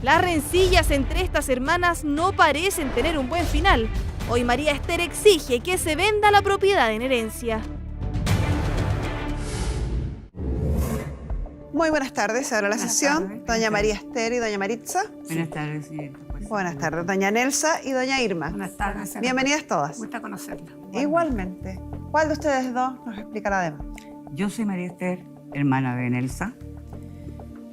Las rencillas entre estas hermanas no parecen tener un buen final. Hoy María Esther exige que se venda la propiedad en herencia. Muy buenas tardes, ahora la sesión. Tardes. Doña María Esther y doña Maritza. Buenas tardes, señorita. Buenas tardes, doña Nelsa y doña Irma. Buenas tardes. señora. Bienvenidas todas. Gusta conocerla. Igualmente. ¿Cuál de ustedes dos nos explicará de más? Yo soy María Esther, hermana de Nelsa,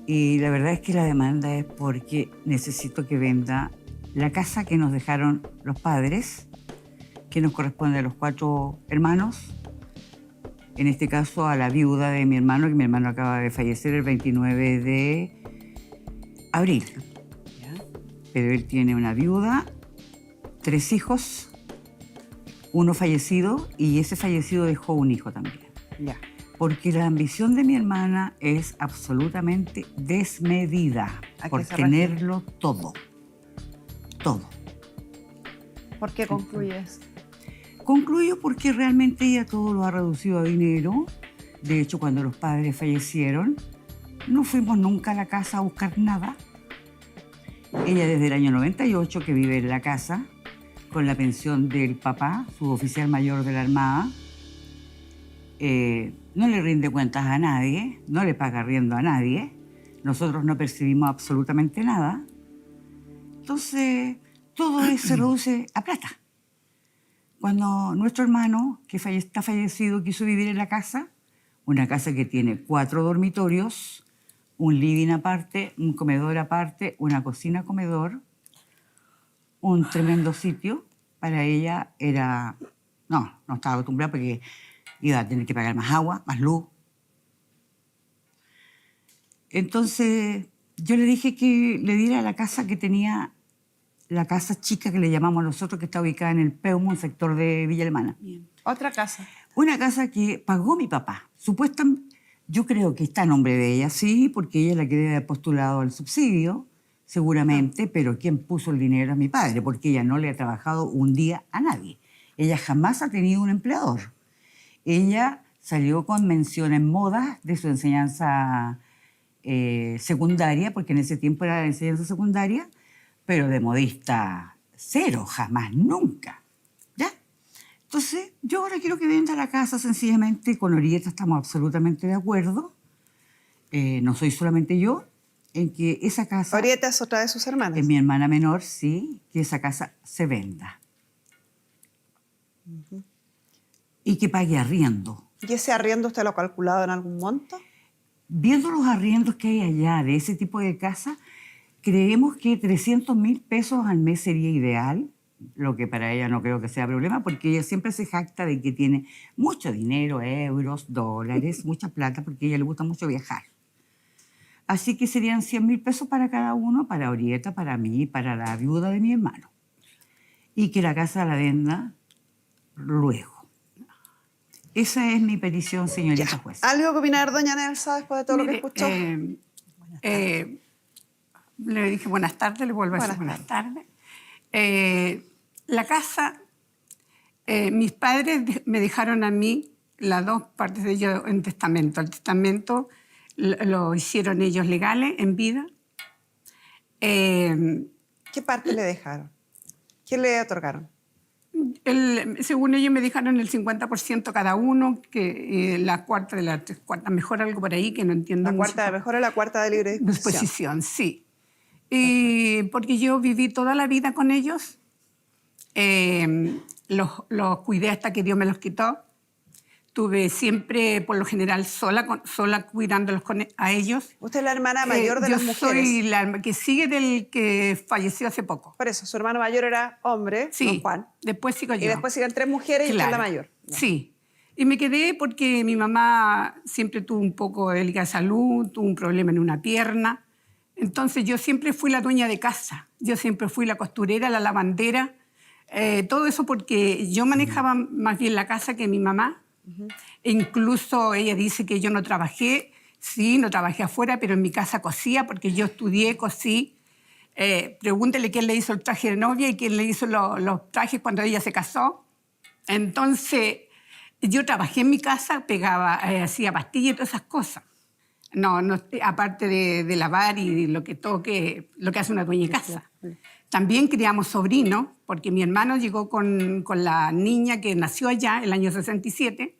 y la verdad es que la demanda es porque necesito que venda la casa que nos dejaron los padres, que nos corresponde a los 4 hermanos, en este caso a la viuda de mi hermano, que mi hermano acaba de fallecer el 29 de abril. Pero él tiene una viuda, 3 hijos, uno fallecido, y ese fallecido dejó un hijo también. Ya. Porque la ambición de mi hermana es absolutamente desmedida ¿A qué por se refiere? tenerlo todo. Todo. ¿Por qué concluyes? Concluyo porque realmente ella todo lo ha reducido a dinero. De hecho, cuando los padres fallecieron, no fuimos nunca a la casa a buscar nada. Ella desde el año 98 que vive en la casa, con la pensión del papá, suboficial mayor de la Armada. No le rinde cuentas a nadie, no le paga arriendo a nadie. Nosotros no percibimos absolutamente nada. Entonces, todo eso se reduce a plata. Cuando nuestro hermano, que está fallecido, quiso vivir en la casa, una casa que tiene 4 dormitorios, un living aparte, un comedor aparte, una cocina-comedor, un tremendo sitio, para ella era... No estaba acostumbrada porque iba a tener que pagar más agua, más luz. Entonces, yo le dije que le diera la casa que tenía, la casa chica que le llamamos nosotros, que está ubicada en el Peumo, un sector de Villa Alemana. Bien. Otra casa. Una casa que pagó mi papá. Supuestamente, yo creo que está a nombre de ella, sí, porque ella es la que debe haber postulado al subsidio, seguramente, pero quien puso el dinero es mi padre, porque ella no le ha trabajado un día a nadie. Ella jamás ha tenido un empleador. Ella salió con mención en moda de su enseñanza secundaria, porque en ese tiempo era la enseñanza secundaria, pero de modista cero, jamás, nunca. ¿Ya? Entonces, yo ahora quiero que venda la casa sencillamente. Con Orieta estamos absolutamente de acuerdo. No soy solamente yo, en que esa casa... Orieta es otra de sus hermanas. Es mi hermana menor, sí, que esa casa se venda. Y que pague arriendo. ¿Y ese arriendo usted lo ha calculado en algún monto? Viendo los arriendos que hay allá de ese tipo de casa, creemos que 300.000 pesos al mes sería ideal, lo que para ella no creo que sea problema, porque ella siempre se jacta de que tiene mucho dinero, euros, dólares, mucha plata, porque a ella le gusta mucho viajar. Así que serían 100.000 pesos para cada uno, para Orieta, para mí, para la viuda de mi hermano. Y que la casa la venda luego. Esa es mi petición, señorita juez. ¿Algo que opinar, doña Nelsa, después de todo lo que Mire, escuchó? le dije buenas tardes, le vuelvo a decir buenas tardes. La casa, mis padres me dejaron a mí las 2 partes de ellos en testamento. El testamento lo hicieron ellos legales, en vida. ¿Qué parte le dejaron? ¿Qué le otorgaron? Según ellos me dejaron el 50% cada uno, que la cuarta de las 3 cuartas, mejor algo por ahí que no entiendo. La cuarta de mejor es la cuarta de libre disposición. Disposición, sí. Y porque yo viví toda la vida con ellos, los cuidé hasta que Dios me los quitó. Estuve siempre, por lo general, sola cuidándolos a ellos. Usted es la hermana mayor de las mujeres. Yo soy la que sigue del que falleció hace poco. Por eso, su hermano mayor era hombre, Sí, don Juan. después sigo yo. Y después siguen 3 mujeres y usted es la mayor. Sí. Y me quedé porque mi mamá siempre tuvo un poco de delicada salud, tuvo un problema en una pierna. Entonces yo siempre fui la dueña de casa. Yo siempre fui la costurera, la lavandera. Todo eso porque yo manejaba más bien la casa que mi mamá. E incluso ella dice que yo no trabajé. Sí, no trabajé afuera, pero en mi casa cosía porque yo estudié, cosí. Pregúntele quién le hizo el traje de novia y quién le hizo los trajes cuando ella se casó. Entonces, yo trabajé en mi casa, pegaba, hacía pastillas y todas esas cosas. No, no, aparte de lavar y lo que hace una dueña de casa. También criamos sobrinos, porque mi hermano llegó con la niña que nació allá el año 67.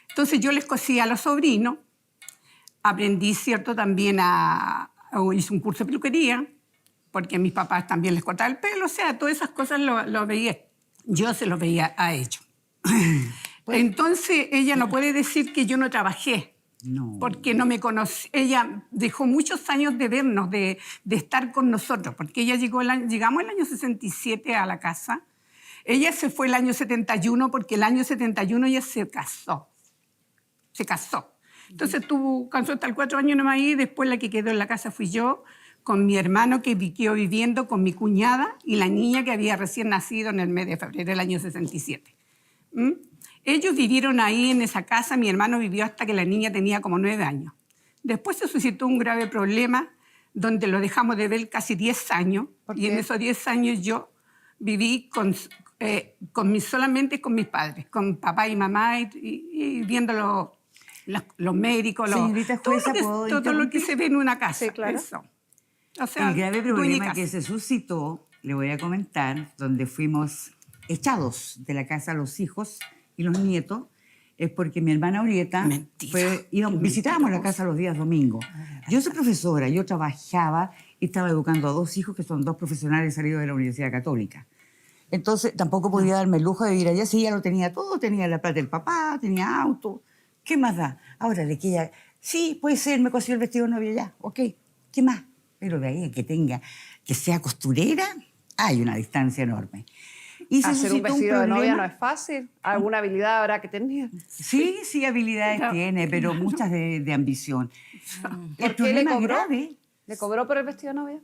Entonces yo les cosía a los sobrinos. Aprendí, ¿cierto? También hice un curso de peluquería, porque a mis papás también les cortaba el pelo. O sea, todas esas cosas lo veía. Yo se los veía a ellos. Entonces ella no puede decir que yo no trabajé. No. Porque no me conocí. Ella dejó muchos años de vernos, de estar con nosotros, porque ella llegamos el año 67 a la casa. Ella se fue el año 71 porque el año 71 ella se casó. Se casó. Entonces cansó hasta el 4 años nomás ahí, después la que quedó en la casa fui yo, con mi hermano que quedó viviendo con mi cuñada y la niña que había recién nacido en el mes de febrero del año 67. Ellos vivieron ahí en esa casa, mi hermano vivió hasta que la niña tenía como 9 años. Después se suscitó un grave problema donde lo dejamos de ver casi 10 años. Y en esos 10 años yo viví solamente con mis padres, con papá y mamá y viendo los médicos, Señorita jueza, todo lo que se ve en una casa. Sí, claro. Eso. O sea, el grave dueña de problema casa. que se suscitó, le voy a comentar, donde fuimos echados de la casa los hijos y los nietos, es porque mi hermana Orieta visitábamos la casa los días domingos. Yo soy profesora, yo trabajaba y estaba educando a 2 hijos que son 2 profesionales salidos de la Universidad Católica. Entonces tampoco podía darme el lujo de ir allá, si ella lo tenía todo, tenía la plata del papá, tenía auto, ¿qué más da? Ahora de que ella, sí, puede ser, me cosió el vestido de novia ya, ok, ¿qué más? Pero de ahí a que sea costurera, hay una distancia enorme. Y se hacer un suscitó vestido de novia problema. no es fácil. ¿Alguna habilidad habrá que tener? Sí, habilidades tiene, pero muchas de ambición. El ¿Por qué le problema cobró? grave, ¿Le cobró por el vestido de novia?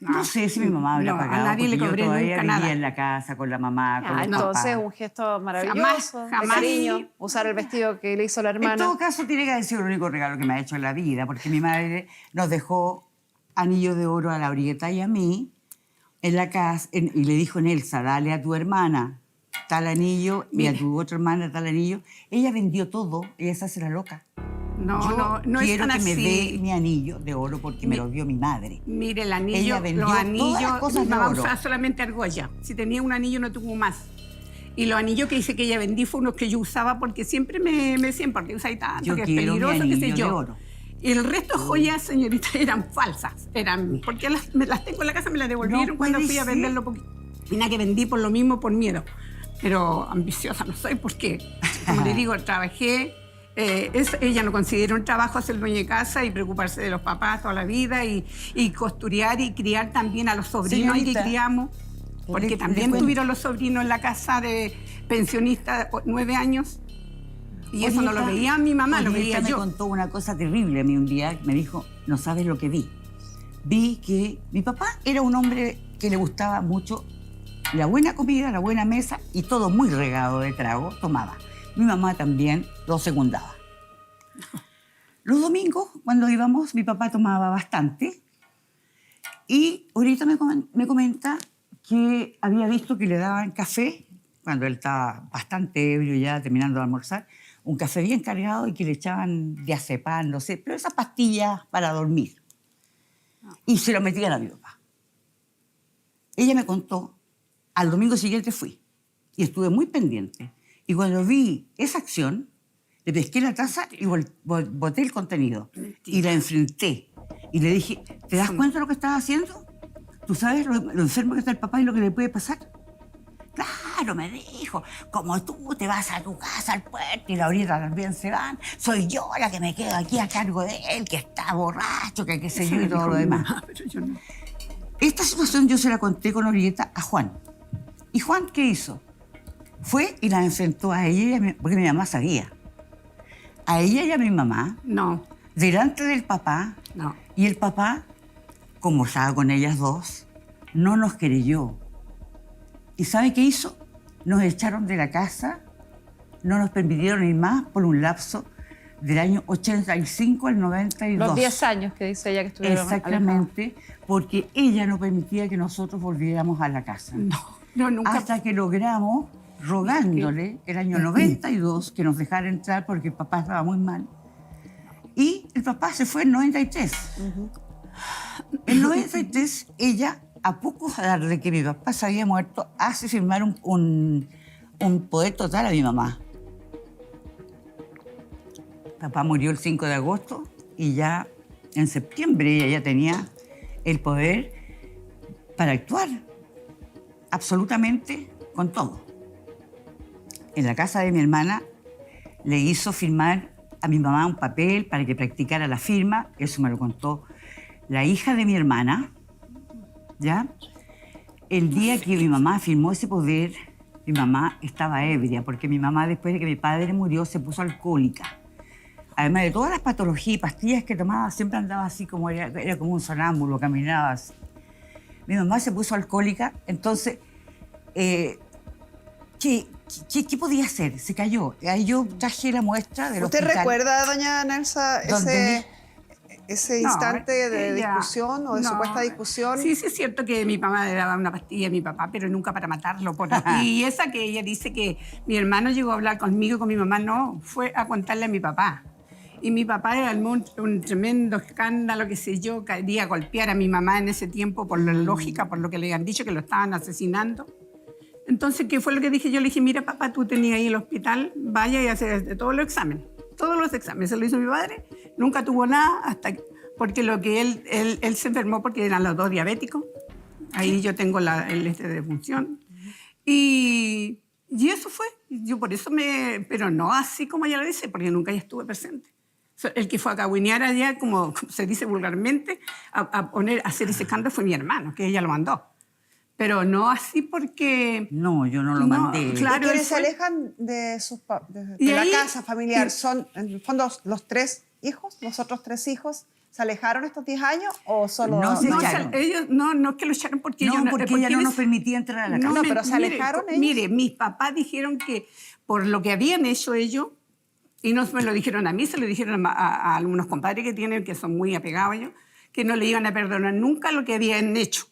no sé si mi mamá habrá No, a pagado, nadie le porque cobré yo todavía nunca vivía nada. en la casa con la mamá, con los Entonces, papás. un gesto maravilloso, Jamás, de cariño, usar el vestido que le hizo la En hermana. todo caso, tiene que haber sido el único regalo que me ha hecho en la vida, porque mi madre nos dejó anillo de oro a la Orieta y a mí en la casa, y le dijo Nelsa, dale a tu hermana tal anillo y a tu otra hermana tal anillo. Ella vendió todo, ella se hace la loca. No es Quiero tan que me dé así. mi anillo de oro porque me lo dio mi madre. Mire, el anillo, Ella vendió los todas anillos, las cosas mi de mamá oro. usaba solamente argolla. Si tenía un anillo no tuvo más. Y los anillos que dice que ella vendí fueron los que yo usaba porque siempre me decían, ¿por qué usáis tanto? Yo Que es quiero mi peligroso, qué sé anillo de yo. oro. Y el resto de joyas, señorita, eran falsas. Porque las tengo en la casa, me las devolvieron No cuando puede fui a ser. venderlo poquito. Y nada, que vendí por lo mismo, por miedo. Pero ambiciosa no soy porque, como le digo, trabajé. Ella no considera un trabajo ser dueña de casa y preocuparse de los papás toda la vida y costurear y criar también a los sobrinos Señorita, que criamos. Porque le también cuento. tuvieron los sobrinos en la casa de pensionistas 9 años. Y eso no lo veía mi mamá, lo veía me yo. contó una cosa terrible a mí un día. Me dijo, no sabes lo que vi. Vi que mi papá era un hombre que le gustaba mucho la buena comida, la buena mesa y todo muy regado de trago, tomaba. Mi mamá también lo secundaba. Los domingos, cuando íbamos, mi papá tomaba bastante. Y ahorita me comenta que había visto que le daban café, cuando él estaba bastante ebrio ya, terminando de almorzar, un café bien cargado y que le echaban diazepam, no sé, pero esas pastillas para dormir. Y se lo metían a mi papá. Ella me contó, al domingo siguiente fui y estuve muy pendiente. Y cuando vi esa acción, le pesqué la taza y boté el contenido. Y la enfrenté. Y le dije, ¿te das cuenta de lo que estás haciendo? ¿Tú sabes lo enfermo que está el papá y lo que le puede pasar? Claro, me dijo, como tú te vas a tu casa al puerto y la Orieta también se van, soy yo la que me quedo aquí a cargo de él, que está borracho, que qué sé yo y todo lo demás. Pero yo no. Esta situación yo se la conté con Orieta a Juan. ¿Y Juan qué hizo? Fue y la enfrentó a ella, porque mi mamá sabía. A ella y a mi mamá, No, delante del papá, no. y el papá, como estaba con ellas dos, no nos creyó. ¿Y sabe qué hizo? Nos echaron de la casa, no nos permitieron ir más por un lapso del año 85 al 92. Los 10 años que dice ella que estuvieron alejados. Exactamente, porque ella no permitía que nosotros volviéramos a la casa. No, nunca. Hasta que logramos, rogándole, el año 92, que nos dejara entrar porque el papá estaba muy mal. Y el papá se fue en 93. En 93, ella, a poco de que mi papá se había muerto, hace firmar un poder total a mi mamá. Papá murió el 5 de agosto y ya en septiembre ella ya tenía el poder para actuar absolutamente con todo. En la casa de mi hermana le hizo firmar a mi mamá un papel para que practicara la firma. Eso me lo contó la hija de mi hermana, ¿ya? El día que mi mamá firmó ese poder, mi mamá estaba ebria, porque mi mamá, después de que mi padre murió, se puso alcohólica. Además de todas las patologías y pastillas que tomaba, siempre andaba así como era como un sonámbulo, caminaba así. Mi mamá se puso alcohólica, entonces, ¿qué podía hacer? Se cayó. Ahí yo traje la muestra del ¿Usted hospital. recuerda, doña Nelsa, ese No, instante de ella- discusión o de no. supuesta discusión? Sí, sí es cierto que mi mamá le daba una pastilla a mi papá, pero nunca para matarlo. Y esa que ella dice que mi hermano llegó a hablar conmigo, con mi mamá, no, fue a contarle a mi papá. Y mi papá era un tremendo escándalo, qué sé yo, quería golpear a mi mamá en ese tiempo por la lógica, por lo que le habían dicho, que lo estaban asesinando. Entonces, ¿qué fue lo que dije? Yo le dije, mira, papá, tú tenías ahí el hospital, vaya y hacer todos los exámenes. Todos los exámenes. Se lo hizo mi padre, nunca tuvo nada, porque lo que él se enfermó porque eran los dos diabéticos. Ahí yo tengo el de función. Y eso fue. Yo por eso pero no así como ella lo dice, porque nunca ya estuve presente. El que fue a cagüinear allá, como se dice vulgarmente, a hacer ese escándalo fue mi hermano, que ella lo mandó. Pero no así porque... No, yo no lo mandé. ¿Y Claro, quienes él se fue- alejan de Y la ahí- casa familiar y- son, en el fondo, los tres hijos, los otros tres hijos? ¿Se alejaron estos 10 años o solo...? No se No, echaron. ellos no es que lo echaron porque No, ellos porque ella no ellos- nos permitía entrar a la casa. No, pero ¿se alejaron ellos? Mire, mis papás dijeron que por lo que habían hecho ellos, y no me lo dijeron a mí, se lo dijeron a algunos compadres que tienen, que son muy apegados a ellos, que no le iban a perdonar nunca lo que habían hecho.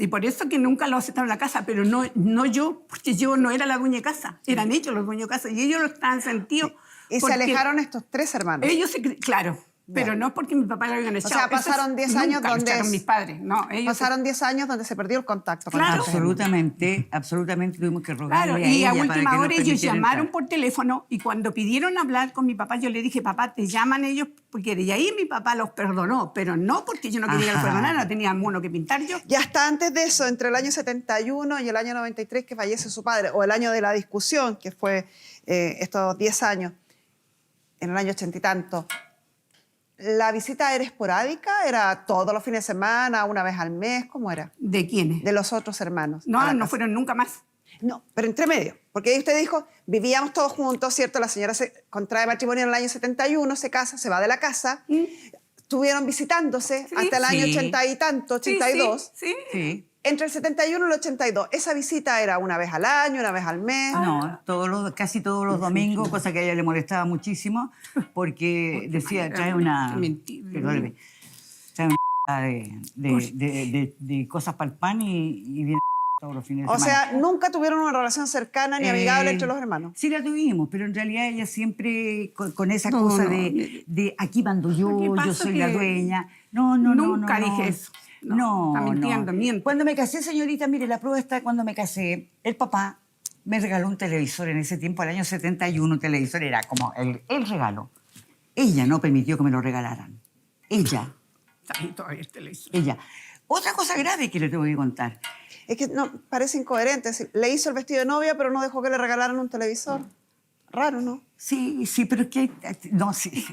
Y por eso que nunca lo aceptaron en la casa, pero no yo, porque yo no era la dueña de casa, eran ellos los dueños de casa, y ellos lo estaban sentidos. Y se porque alejaron estos tres hermanos. Ellos, claro, pero no porque mi papá lo habían echado. sea, pasaron 10 años nunca lo donde echaron mis padres, no. Ellos Pasaron 10 años donde se perdió el contacto con Claro. estos hermanos. Absolutamente tuvimos que rogarle Claro, a y ella a para que última nos hora ellos permitiera llamaron entrar. por teléfono y cuando pidieron hablar con mi papá, yo le dije, papá, te llaman ellos porque y ahí mi papá los perdonó, pero no porque yo no quería que los Ajá. perdonaran, no tenía mono que pintar yo. Y hasta antes de eso, entre el año 71 y el año 93 que fallece su padre, o el año de la discusión, que fue estos 10 años, en el año 80 y tanto, ¿la visita era esporádica? ¿Era todos los fines de semana, una vez al mes? ¿Cómo era? ¿De quiénes? De los otros hermanos. a No, la no casa. fueron nunca más. No, pero entre medio. Porque ahí usted dijo, vivíamos todos juntos, ¿cierto? La señora se contrae matrimonio en el año 71, se casa, se va de la casa. Estuvieron visitándose Sí. hasta el año Sí. 80 y tanto, 82. Sí, sí. Sí. Entre el 71 y el 82, ¿esa visita era una vez al año, una vez al mes? No, casi todos los domingos, cosa que a ella le molestaba muchísimo, porque decía, trae una... Mentira. Perdóneme, trae una de cosas para el pan y viene todos los fines de O semana. sea, nunca tuvieron una relación cercana ni amigable entre los hermanos. Sí la tuvimos, pero en realidad ella siempre con esa No, cosa no, de aquí mando Lo que yo pasa soy la que dueña. No, nunca no. dije eso. No, No, está mintiendo, no. miente. Cuando me casé, señorita, mire, la prueba está cuando me casé, el papá me regaló un televisor en ese tiempo, el año 71, un televisor era como el regalo. Ella no permitió que me lo regalaran. Ella. Ahí todavía el televisor. Ella. Otra cosa grave que le tengo que contar. Es que no, parece incoherente. Le hizo el vestido de novia, pero no dejó que le regalaran un televisor. Raro, ¿no? Sí, pero es que... No, sí.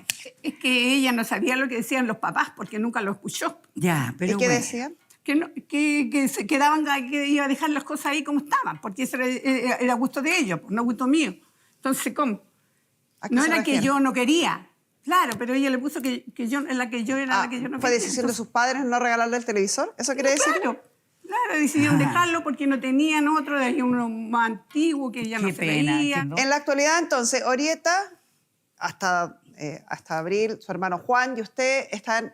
Es que ella no sabía lo que decían los papás porque nunca lo escuchó. Ya, pero ¿Y qué bueno. decían? Que se quedaban, que iba a dejar las cosas ahí como estaban, porque eso era gusto de ellos, no gusto mío. Entonces, ¿cómo? ¿A qué No se era que refiere? yo no quería. Claro, pero ella le puso que yo en la que yo era la que yo no ¿Fue quería. decisión de Entonces, sus padres no regalarle el televisor? ¿Eso quiere decir? Claro, decidieron dejarlo porque no tenían otro, de uno más antiguo que ya no Qué se pena, veía. entiendo. En la actualidad, entonces, Orieta, hasta abril, su hermano Juan y usted están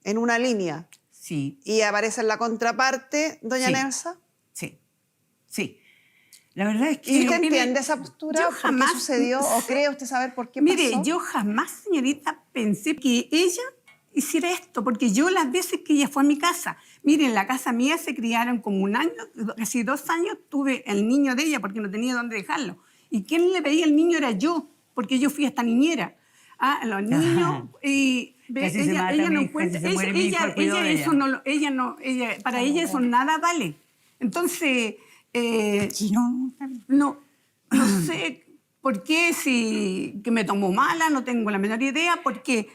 en una línea. Sí, Y aparece en la contraparte, doña Sí. Nelsa. sí, sí. La verdad es que... ¿Y usted Mire, entiende esa postura? yo ¿Por qué jamás- sucedió? ¿O cree usted saber por qué Mire, pasó? yo jamás, señorita, pensé que ella hiciera esto, porque yo las veces que ella fue a mi casa, mire, en la casa mía se criaron como un año, casi 2 años, tuve el niño de ella porque no tenía dónde dejarlo. Y quien le veía el niño era yo, porque yo fui hasta niñera. Los niños, y Casi se mata ella mi no hijo, encuentra, casi se muere mi hijo al cuidado de eso ella. no, ella no, para ella eso nada vale. Entonces, Sí, no, no sé por qué, si que me tomó mala, no tengo la menor idea, porque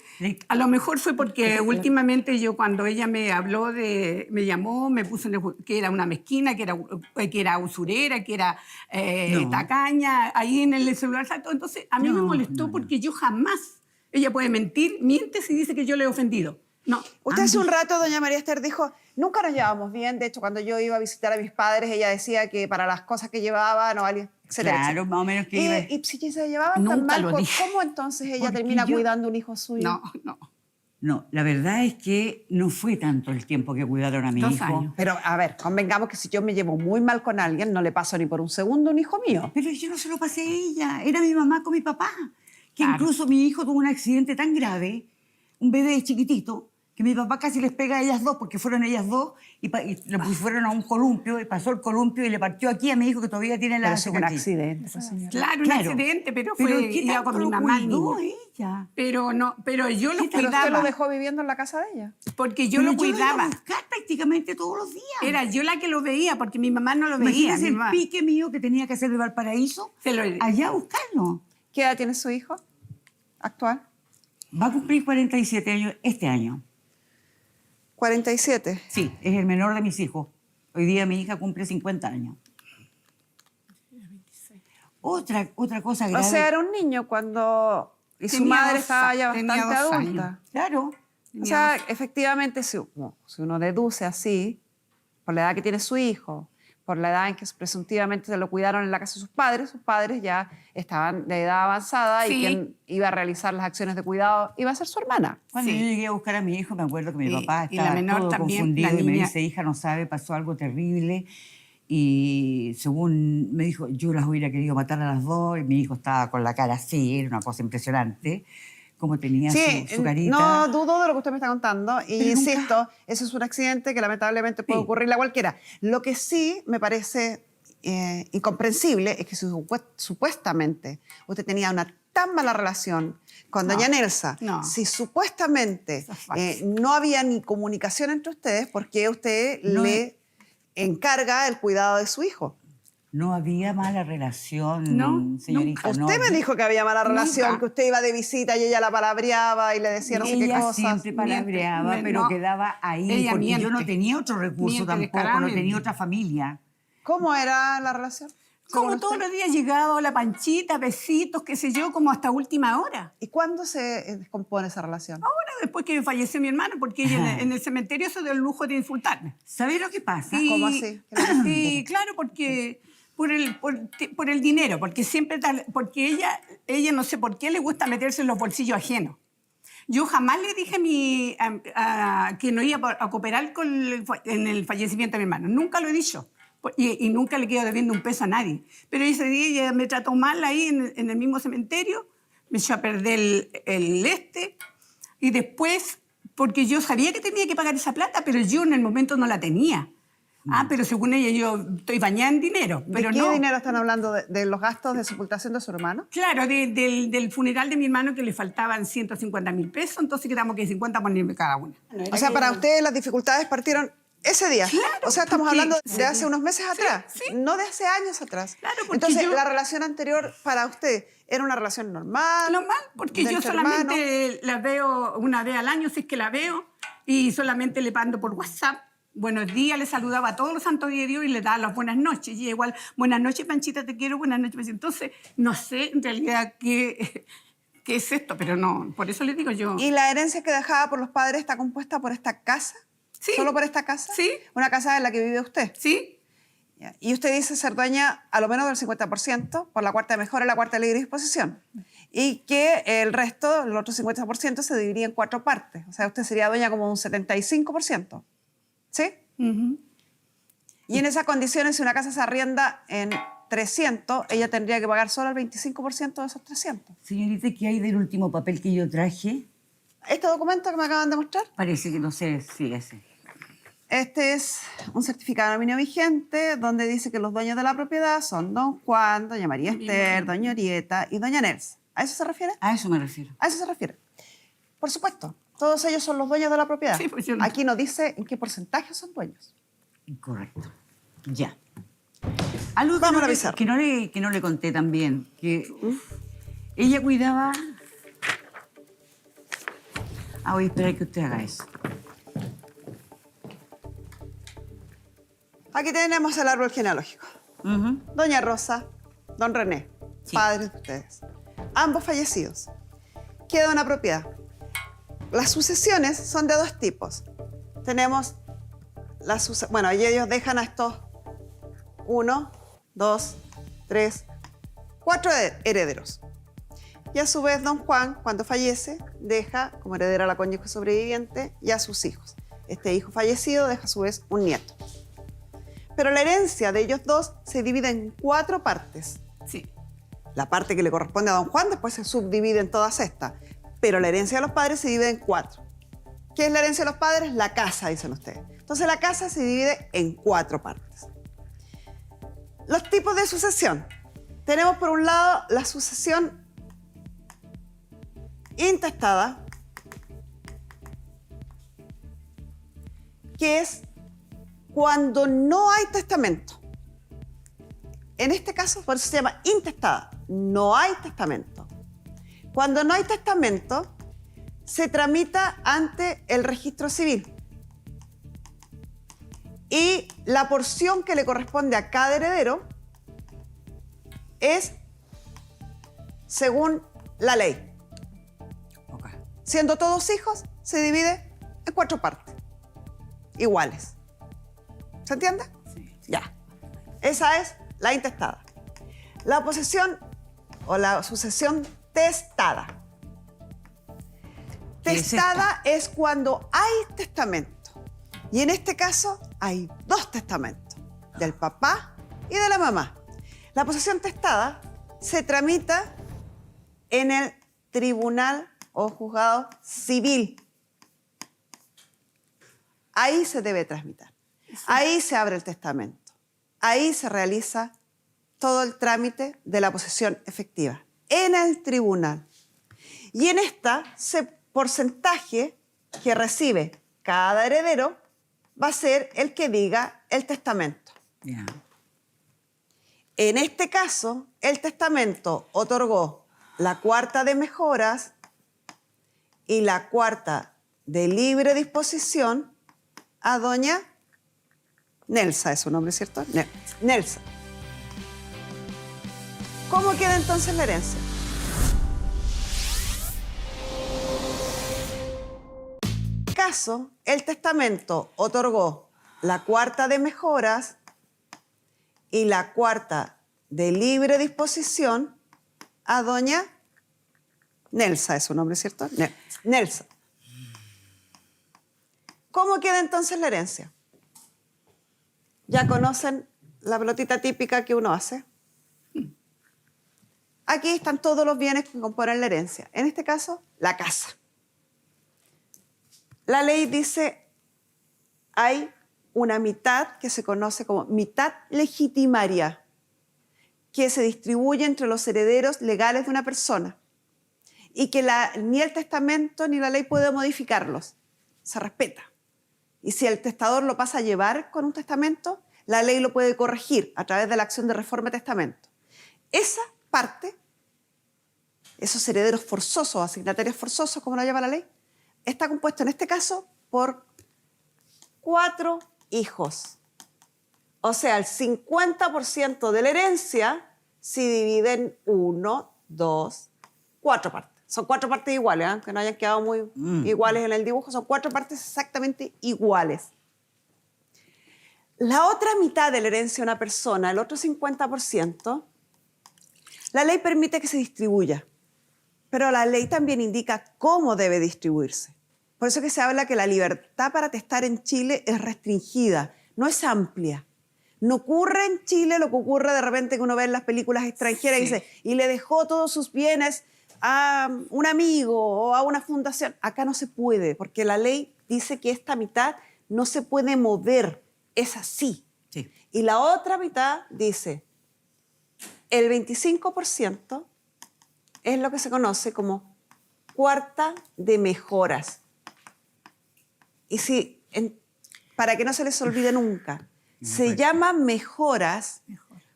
a lo mejor fue porque últimamente yo cuando ella me habló me llamó, me puso que era una mezquina, que era usurera, que era No. tacaña, ahí en el celular saltó. Entonces a mí me No, molestó no. porque yo jamás, ella puede mentir, miente si dice que yo le he ofendido. No. Usted hace un rato, doña María Esther, dijo, nunca nos llevábamos bien. De hecho, cuando yo iba a visitar a mis padres, ella decía que para las cosas que llevaba no valía, etcétera, Claro, etcétera. más o menos que iba... Y si se llevaban tan Nunca mal, lo dije. ¿cómo entonces ella Porque termina yo- cuidando un hijo suyo? No. No, la verdad es que no fue tanto el tiempo que cuidaron a mi 2 hijo. años. Pero, a ver, convengamos que si yo me llevo muy mal con alguien, no le paso ni por un segundo un hijo mío. Pero yo no se lo pasé a ella, era mi mamá con mi papá. Que Claro. incluso mi hijo tuvo un accidente tan grave, un bebé chiquitito, que mi papá casi les pega a ellas dos, porque fueron ellas dos, y lo fueron a un columpio, y pasó el columpio y le partió aquí a mi hijo que todavía tiene la Pero eso fue un cicatriz. accidente, pues, señora. Claro, un Claro. accidente, pero Pero fue ¿qué iba tanto con mi lo mamá cuidó niño. ella? Pero yo lo Pero usted cuidaba, lo dejó viviendo en la casa de ella. porque yo Pero lo lo iba cuidaba. a buscar prácticamente todos los días. Era yo la que lo veía, porque mi mamá no lo veía. Imagínese Mi el mamá pique mío que tenía que hacer de Valparaíso, se lo- allá a buscarlo. ¿Qué edad tiene su hijo actual? Va a cumplir 47 años este año. 47. Sí, es el menor de mis hijos. Hoy día mi hija cumple 50 años. Otra cosa O grave. sea, era un niño cuando... Y su Tenía madre 2 estaba ya tenía bastante 2 adulta. años. Claro. O sea, efectivamente, si uno deduce así, por la edad que tiene su hijo, por la edad en que presuntivamente se lo cuidaron en la casa de sus padres ya estaban de edad avanzada Sí. y quien iba a realizar las acciones de cuidado iba a ser su hermana. Cuando Sí. yo llegué a buscar a mi hijo, me acuerdo que mi papá y la estaba menor todo también, confundido la y me niña. dice, hija, no sabe, pasó algo terrible. Y según me dijo, yo las hubiera querido matar a las dos, y mi hijo estaba con la cara así, era una cosa impresionante, como tenía su carita. no dudo de lo que usted me está contando. Y Pero nunca- insisto, eso es un accidente que lamentablemente puede Sí. ocurrirle a cualquiera. Lo que sí me parece incomprensible es que supuestamente usted tenía una tan mala relación con doña Nelsa. No. Si supuestamente Eso es falso. no había ni comunicación entre ustedes, ¿por qué usted No le encarga el cuidado de su hijo? No había mala relación, No, señorita. nunca. no. Usted me dijo que había mala relación, Nunca. que usted iba de visita y ella la palabreaba y le decía no sé qué Ella cosas. siempre palabreaba, Miente, pero no. quedaba ahí, Ella porque yo no miente. tenía otro recurso Miente tampoco, no descaradamente. tenía otra familia. ¿Cómo era la relación? Como ¿Según todos usted? los días llegaba la panchita, besitos, qué sé yo, como hasta última hora. ¿Y cuándo se descompone esa relación? Ahora, después que falleció mi hermano, porque ella en el cementerio se dio el lujo de insultarme. ¿Sabes lo que pasa? ¿Cómo así? Sí, claro, porque por el dinero, porque siempre porque ella no sé por qué le gusta meterse en los bolsillos ajenos. Yo jamás le dije que no iba a cooperar en el fallecimiento de mi hermano. Nunca lo he dicho. Y nunca le quedo debiendo un peso a nadie. Pero ese día ella me trató mal ahí en el mismo cementerio, me echó a perder y después, porque yo sabía que tenía que pagar esa plata, pero yo en el momento no la tenía. Pero según ella yo estoy bañada en dinero, pero ¿De qué no. dinero están hablando? ¿De los gastos de sepultación de su hermano? Claro, del funeral de mi hermano que le faltaban 150.000 pesos, entonces quedamos que 50 ponerme cada una. O sea, para usted las dificultades partieron ese día. Claro, o sea, estamos porque- hablando de hace unos meses atrás, sí. no de hace años atrás. Claro, porque Entonces, yo- la relación anterior para usted era una relación normal. Normal, porque de yo entre solamente la veo una vez al año, si es que la veo, y solamente le mando por WhatsApp. Buenos días, le saludaba a todos los santos días de Dios y le daba las buenas noches. Y igual, buenas noches, Panchita, te quiero, buenas noches, Panchita. Entonces, no sé en realidad qué es esto, pero no, por eso le digo yo. ¿Y la herencia que dejaba por los padres está compuesta por esta casa? Sí. ¿Solo por esta casa? Sí. Una casa en la que vive usted. ¿Sí? Ya. Y usted dice ser dueña a lo menos del 50% por la cuarta de mejora y la cuarta de libre disposición. Y que el resto, el otro 50%, se dividiría en 4 partes. O sea, usted sería dueña como un 75%. ¿Sí? Ujú. Y en esas condiciones, si una casa se arrienda en 300, ella tendría que pagar solo el 25% de esos 300. Señorita, ¿qué hay del último papel que yo traje? Este documento que me acaban de mostrar, Parece que no sé si ese. este es un certificado de dominio vigente donde dice que los dueños de la propiedad son don Juan, doña María Esther, doña Orieta y doña Nelsa. ¿A eso se refiere? A eso me refiero. A eso se refiere. Por supuesto, todos ellos son los dueños de la propiedad. Sí, pues yo no- Aquí nos dice en qué porcentaje son dueños. Correcto. Ya. Algo Vamos a que revisar. que no le conté también, que ella cuidaba... voy a esperar que usted haga eso. Aquí tenemos el árbol genealógico. Ujú. Doña Rosa, don René, Sí. padres de ustedes. Ambos fallecidos. Queda una propiedad. Las sucesiones son de dos tipos. Tenemos bueno, y ellos dejan a estos 1, 2, 3, 4 herederos. Y a su vez, don Juan, cuando fallece, deja como heredera a la cónyuge sobreviviente y a sus hijos. Este hijo fallecido deja a su vez un nieto. Pero la herencia de ellos dos se divide en 4 partes. Sí. La parte que le corresponde a don Juan después se subdivide en todas estas. Pero la herencia de los padres se divide en 4. ¿Qué es la herencia de los padres? La casa, dicen ustedes. Entonces la casa se divide en 4 partes. Los tipos de sucesión. Tenemos por un lado la sucesión intestada, que es cuando no hay testamento. En este caso, por eso se llama intestada. No hay testamento. Cuando no hay testamento, se tramita ante el registro civil. Y la porción que le corresponde a cada heredero es según la ley. Ok. Siendo todos hijos, se divide en 4 partes iguales. ¿Se entiende? Sí. Ya. Esa es la intestada. La posesión o la sucesión testada. ¿Qué es Testada es cuando hay testamento. Y en este caso hay 2 testamentos, del papá y de la mamá. La posesión testada se tramita en el tribunal o juzgado civil. Ahí se debe tramitar. Ahí se abre el testamento. Ahí se realiza todo el trámite de la posesión efectiva, en el tribunal. Y en esta, ese porcentaje que recibe cada heredero va a ser el que diga el testamento. Ya. En este caso, el testamento otorgó la 4ª de mejoras y la 4ª de libre disposición a doña Nelsa, es su nombre, ¿cierto? Nelsa. ¿Cómo queda entonces la herencia? En este caso, el testamento otorgó la 4ª de mejoras y la 4ª de libre disposición a doña Nelsa, es su nombre, ¿cierto? Nelsa. ¿Cómo queda entonces la herencia? ¿Ya conocen la pelotita típica que uno hace? Aquí están todos los bienes que componen la herencia. En este caso, la casa. La ley dice, hay una mitad que se conoce como mitad legitimaria, que se distribuye entre los herederos legales de una persona y que ni el testamento ni la ley puede modificarlos. Se respeta. Y si el testador lo pasa a llevar con un testamento, la ley lo puede corregir a través de la acción de reforma de testamento. Esa parte, esos herederos forzosos, asignatarios forzosos, como lo llama la ley, está compuesto en este caso por 4 hijos. O sea, el 50% de la herencia se divide en 1, 2, 4 partes. Son 4 partes iguales, aunque no hayan quedado muy iguales en el dibujo, son 4 partes exactamente iguales. La otra mitad de la herencia de una persona, el otro 50%, la ley permite que se distribuya, pero la ley también indica cómo debe distribuirse. Por eso que se habla que la libertad para testar en Chile es restringida, no es amplia. No ocurre en Chile lo que ocurre de repente que uno ve en las películas extranjeras y dice, y le dejó todos sus bienes a un amigo o a una fundación. Acá no se puede, porque la ley dice que esta mitad no se puede mover, es así. Sí. Y la otra mitad dice, el 25% es lo que se conoce como cuarta de mejoras. Y si, para que no se les olvide nunca, se llama mejoras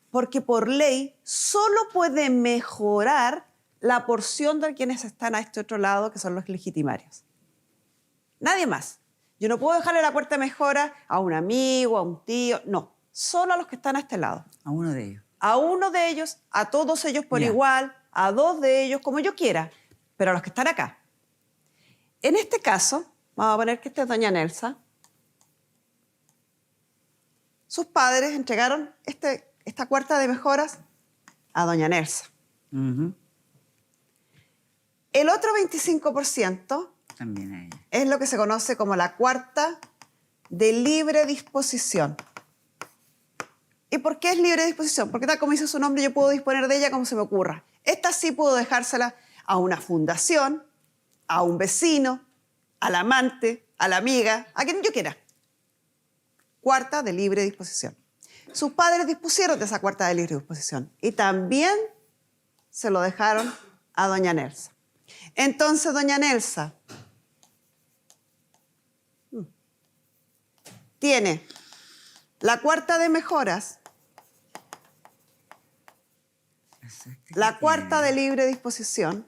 porque por ley solo puede mejorar la porción de quienes están a este otro lado, que son los legitimarios. Nadie más. Yo no puedo dejarle la cuarta mejora a un amigo, a un tío, no. Solo a los que están a este lado. A uno de ellos. A uno de ellos, a todos ellos por Ya. igual, a dos de ellos, como yo quiera, pero a los que están acá. En este caso, vamos a poner que esta es doña Nelsa. Sus padres entregaron esta cuarta de mejoras a doña Nelsa. Ujú. El otro 25% También a ella. es lo que se conoce como la cuarta de libre disposición. ¿Y por qué es libre disposición? Porque tal como dice su nombre, yo puedo disponer de ella como se me ocurra. Esta sí puedo dejársela a una fundación, a un vecino, al amante, a la amiga, a quien yo quiera. Cuarta de libre disposición. Sus padres dispusieron de esa cuarta de libre disposición y también se lo dejaron a doña Nelsa. Entonces, doña Nelsa tiene la cuarta de mejoras, la cuarta de libre disposición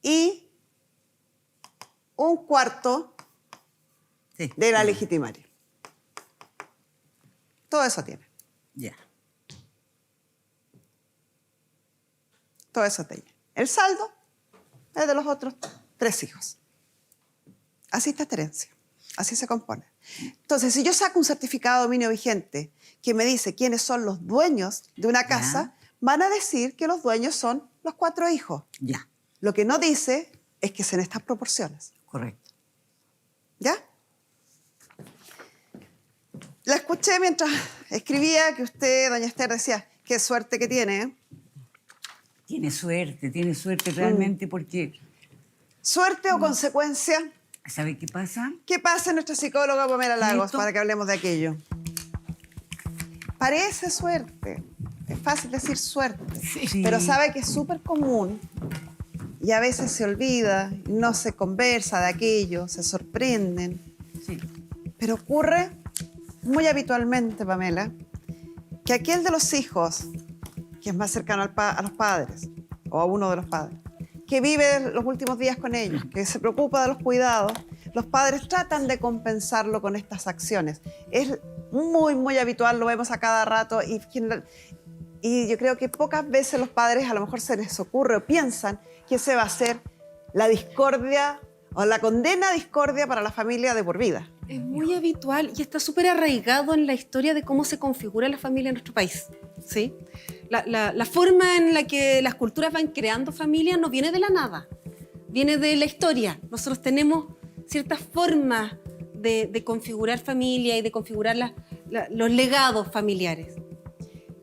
y un cuarto Sí. de la legitimaria. Todo eso tiene. Ya. Todo eso tiene. El saldo es de los otros 3 hijos. Así está esta herencia. Así se compone. Entonces, si yo saco un certificado de dominio vigente que me dice quiénes son los dueños de una casa, van a decir que los dueños son los 4 hijos. Ya. Lo que no dice es que es en estas proporciones. Correcto. ¿Ya? La escuché mientras escribía que usted, doña Esther, decía, qué suerte que tiene, ¿eh? Tiene suerte realmente porque, ¿Suerte o consecuencia? ¿sabe qué pasa? ¿Qué pasa, nuestra psicóloga Pamela Lagos, ¿Esto? para que hablemos de aquello? Parece suerte. Es fácil decir suerte. Sí. Pero sabe que es súper común y a veces se olvida, no se conversa de aquello, se sorprenden. Sí. Pero ocurre muy habitualmente, Pamela, que aquel de los hijos que es más cercano a los padres o a uno de los padres, que vive los últimos días con ellos, que se preocupa de los cuidados, los padres tratan de compensarlo con estas acciones. Es muy, muy habitual, lo vemos a cada rato y yo creo que pocas veces los padres a lo mejor se les ocurre o piensan que ese va a ser la discordia o la condena a discordia para la familia de por vida. Es muy habitual y está súper arraigado en la historia de cómo se configura la familia en nuestro país, ¿sí? La forma en la que las culturas van creando familias no viene de la nada, viene de la historia. Nosotros tenemos ciertas formas de configurar familia y de configurar los legados familiares.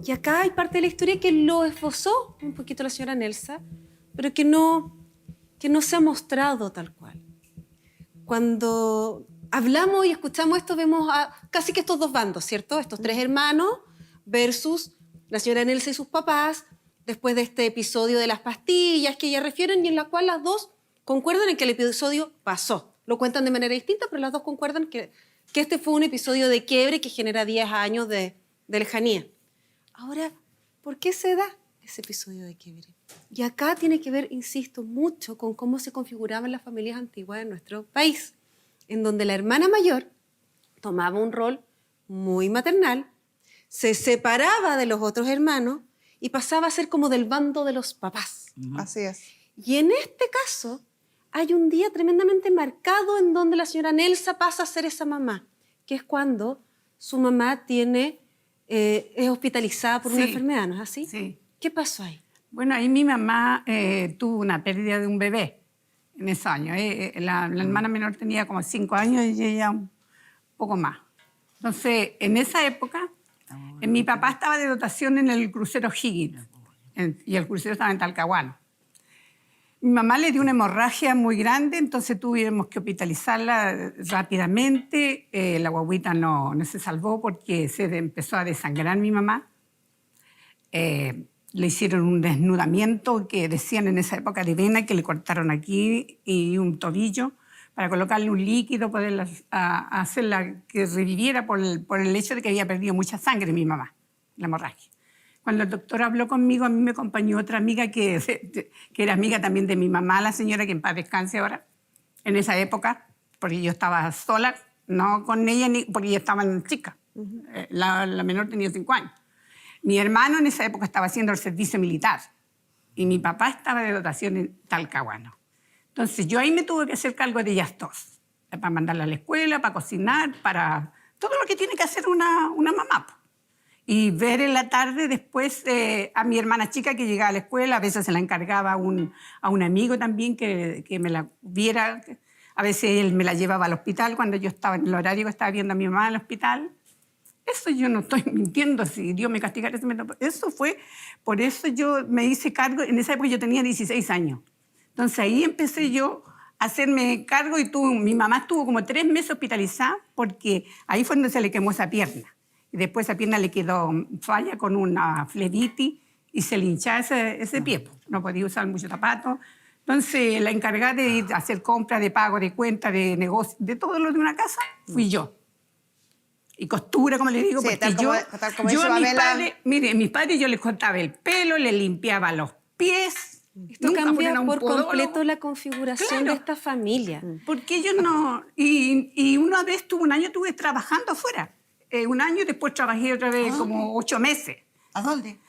Y acá hay parte de la historia que lo esbozó un poquito la señora Nelsa, pero que no se ha mostrado tal cual. Cuando hablamos y escuchamos esto, vemos casi que estos dos bandos, ¿cierto? Estos 3 hermanos versus la señora Nelsa y sus papás, después de este episodio de las pastillas que ella refieren y en la cual las dos concuerdan en que el episodio pasó. Lo cuentan de manera distinta, pero las dos concuerdan que este fue un episodio de quiebre que genera 10 años de lejanía. Ahora, ¿por qué se da ese episodio de quiebre? Y acá tiene que ver, insisto, mucho con cómo se configuraban las familias antiguas en nuestro país, en donde la hermana mayor tomaba un rol muy maternal, se separaba de los otros hermanos y pasaba a ser como del bando de los papás. Así es. Y en este caso hay un día tremendamente marcado en donde la señora Nelsa pasa a ser esa mamá, que es cuando su mamá es hospitalizada por una Sí. enfermedad, ¿no es así? Sí. ¿Qué pasó ahí? Bueno, ahí mi mamá tuvo una pérdida de un bebé en esos años. La hermana menor tenía como 5 años y ella un poco más. Entonces, en esa época, mi papá estaba de dotación en el crucero Higgins y el crucero estaba en Talcahuano. Mi mamá le dio una hemorragia muy grande, entonces tuvimos que hospitalizarla rápidamente. La guagüita no se salvó porque se empezó a desangrar mi mamá. Le hicieron un desnudamiento que decían en esa época de vena, que le cortaron aquí y un tobillo para colocarle un líquido, poder hacerla que reviviera por el hecho de que había perdido mucha sangre mi mamá, la hemorragia. Cuando el doctor habló conmigo, a mí me acompañó otra amiga que era amiga también de mi mamá, la señora, que en paz descanse ahora, en esa época, porque yo estaba sola, no con ella, porque ella estaba chica. La menor tenía 5 años. Mi hermano en esa época estaba haciendo el servicio militar y mi papá estaba de dotación en Talcahuano. Entonces yo ahí me tuve que hacer cargo de ellas dos, para mandarla a la escuela, para cocinar, para todo lo que tiene que hacer una mamá. Y ver en la tarde después a mi hermana chica que llegaba a la escuela, a veces se la encargaba a un amigo también que me la viera. A veces él me la llevaba al hospital cuando yo estaba en el horario que estaba viendo a mi mamá al hospital. Eso yo no estoy mintiendo, si Dios me castigara. Eso fue, por eso yo me hice cargo, en esa época yo tenía 16 años. Entonces ahí empecé yo a hacerme cargo y mi mamá estuvo como 3 meses hospitalizada porque ahí fue donde se le quemó esa pierna. Y después esa pierna le quedó falla con una flebitis y se le hinchaba ese pie. No podía usar mucho zapato. Entonces la encargada de ir a hacer compras, de pago, de cuenta, de negocio, de todo lo de una casa, fui yo. Y costura, como le digo, Sí, porque yo a mis padres, mire, a mis padres yo les cortaba el pelo, les limpiaba los pies. Esto nunca cambia ponían a un por podólogo. completo la configuración Claro. de esta familia. Porque ellos no... Y una vez un año estuve trabajando afuera. Un año y después trabajé otra vez como 8 meses. ¿A dónde?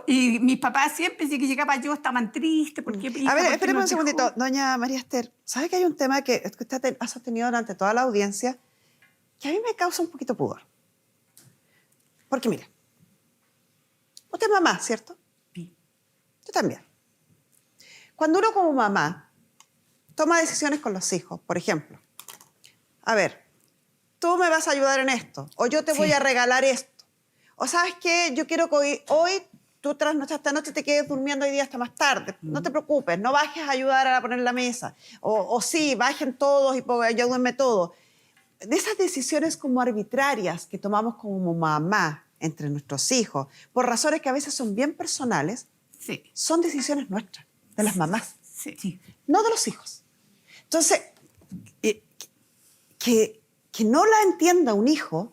Y mis papás siempre, si que llegaba yo, estaban tristes. Porque, A ver, espéreme un segundito, doña María Esther. ¿Sabe que hay un tema que usted ha sostenido durante toda la audiencia que a mí me causa un poquito pudor? Porque mire, usted es mamá, ¿cierto? Sí. Yo también. Cuando uno como mamá toma decisiones con los hijos, por ejemplo, a ver, tú me vas a ayudar en esto, o yo te voy a regalar esto, o ¿sabes qué? Yo quiero que hoy tú esta noche te quedes durmiendo hoy día hasta más tarde. No te preocupes, no bajes a ayudar a poner la mesa. O sí, bajen todos y ayúdenme todos. De esas decisiones como arbitrarias que tomamos como mamá entre nuestros hijos, por razones que a veces son bien personales, Sí. son decisiones nuestras, de las mamás, Sí. no de los hijos. Entonces, que no la entienda un hijo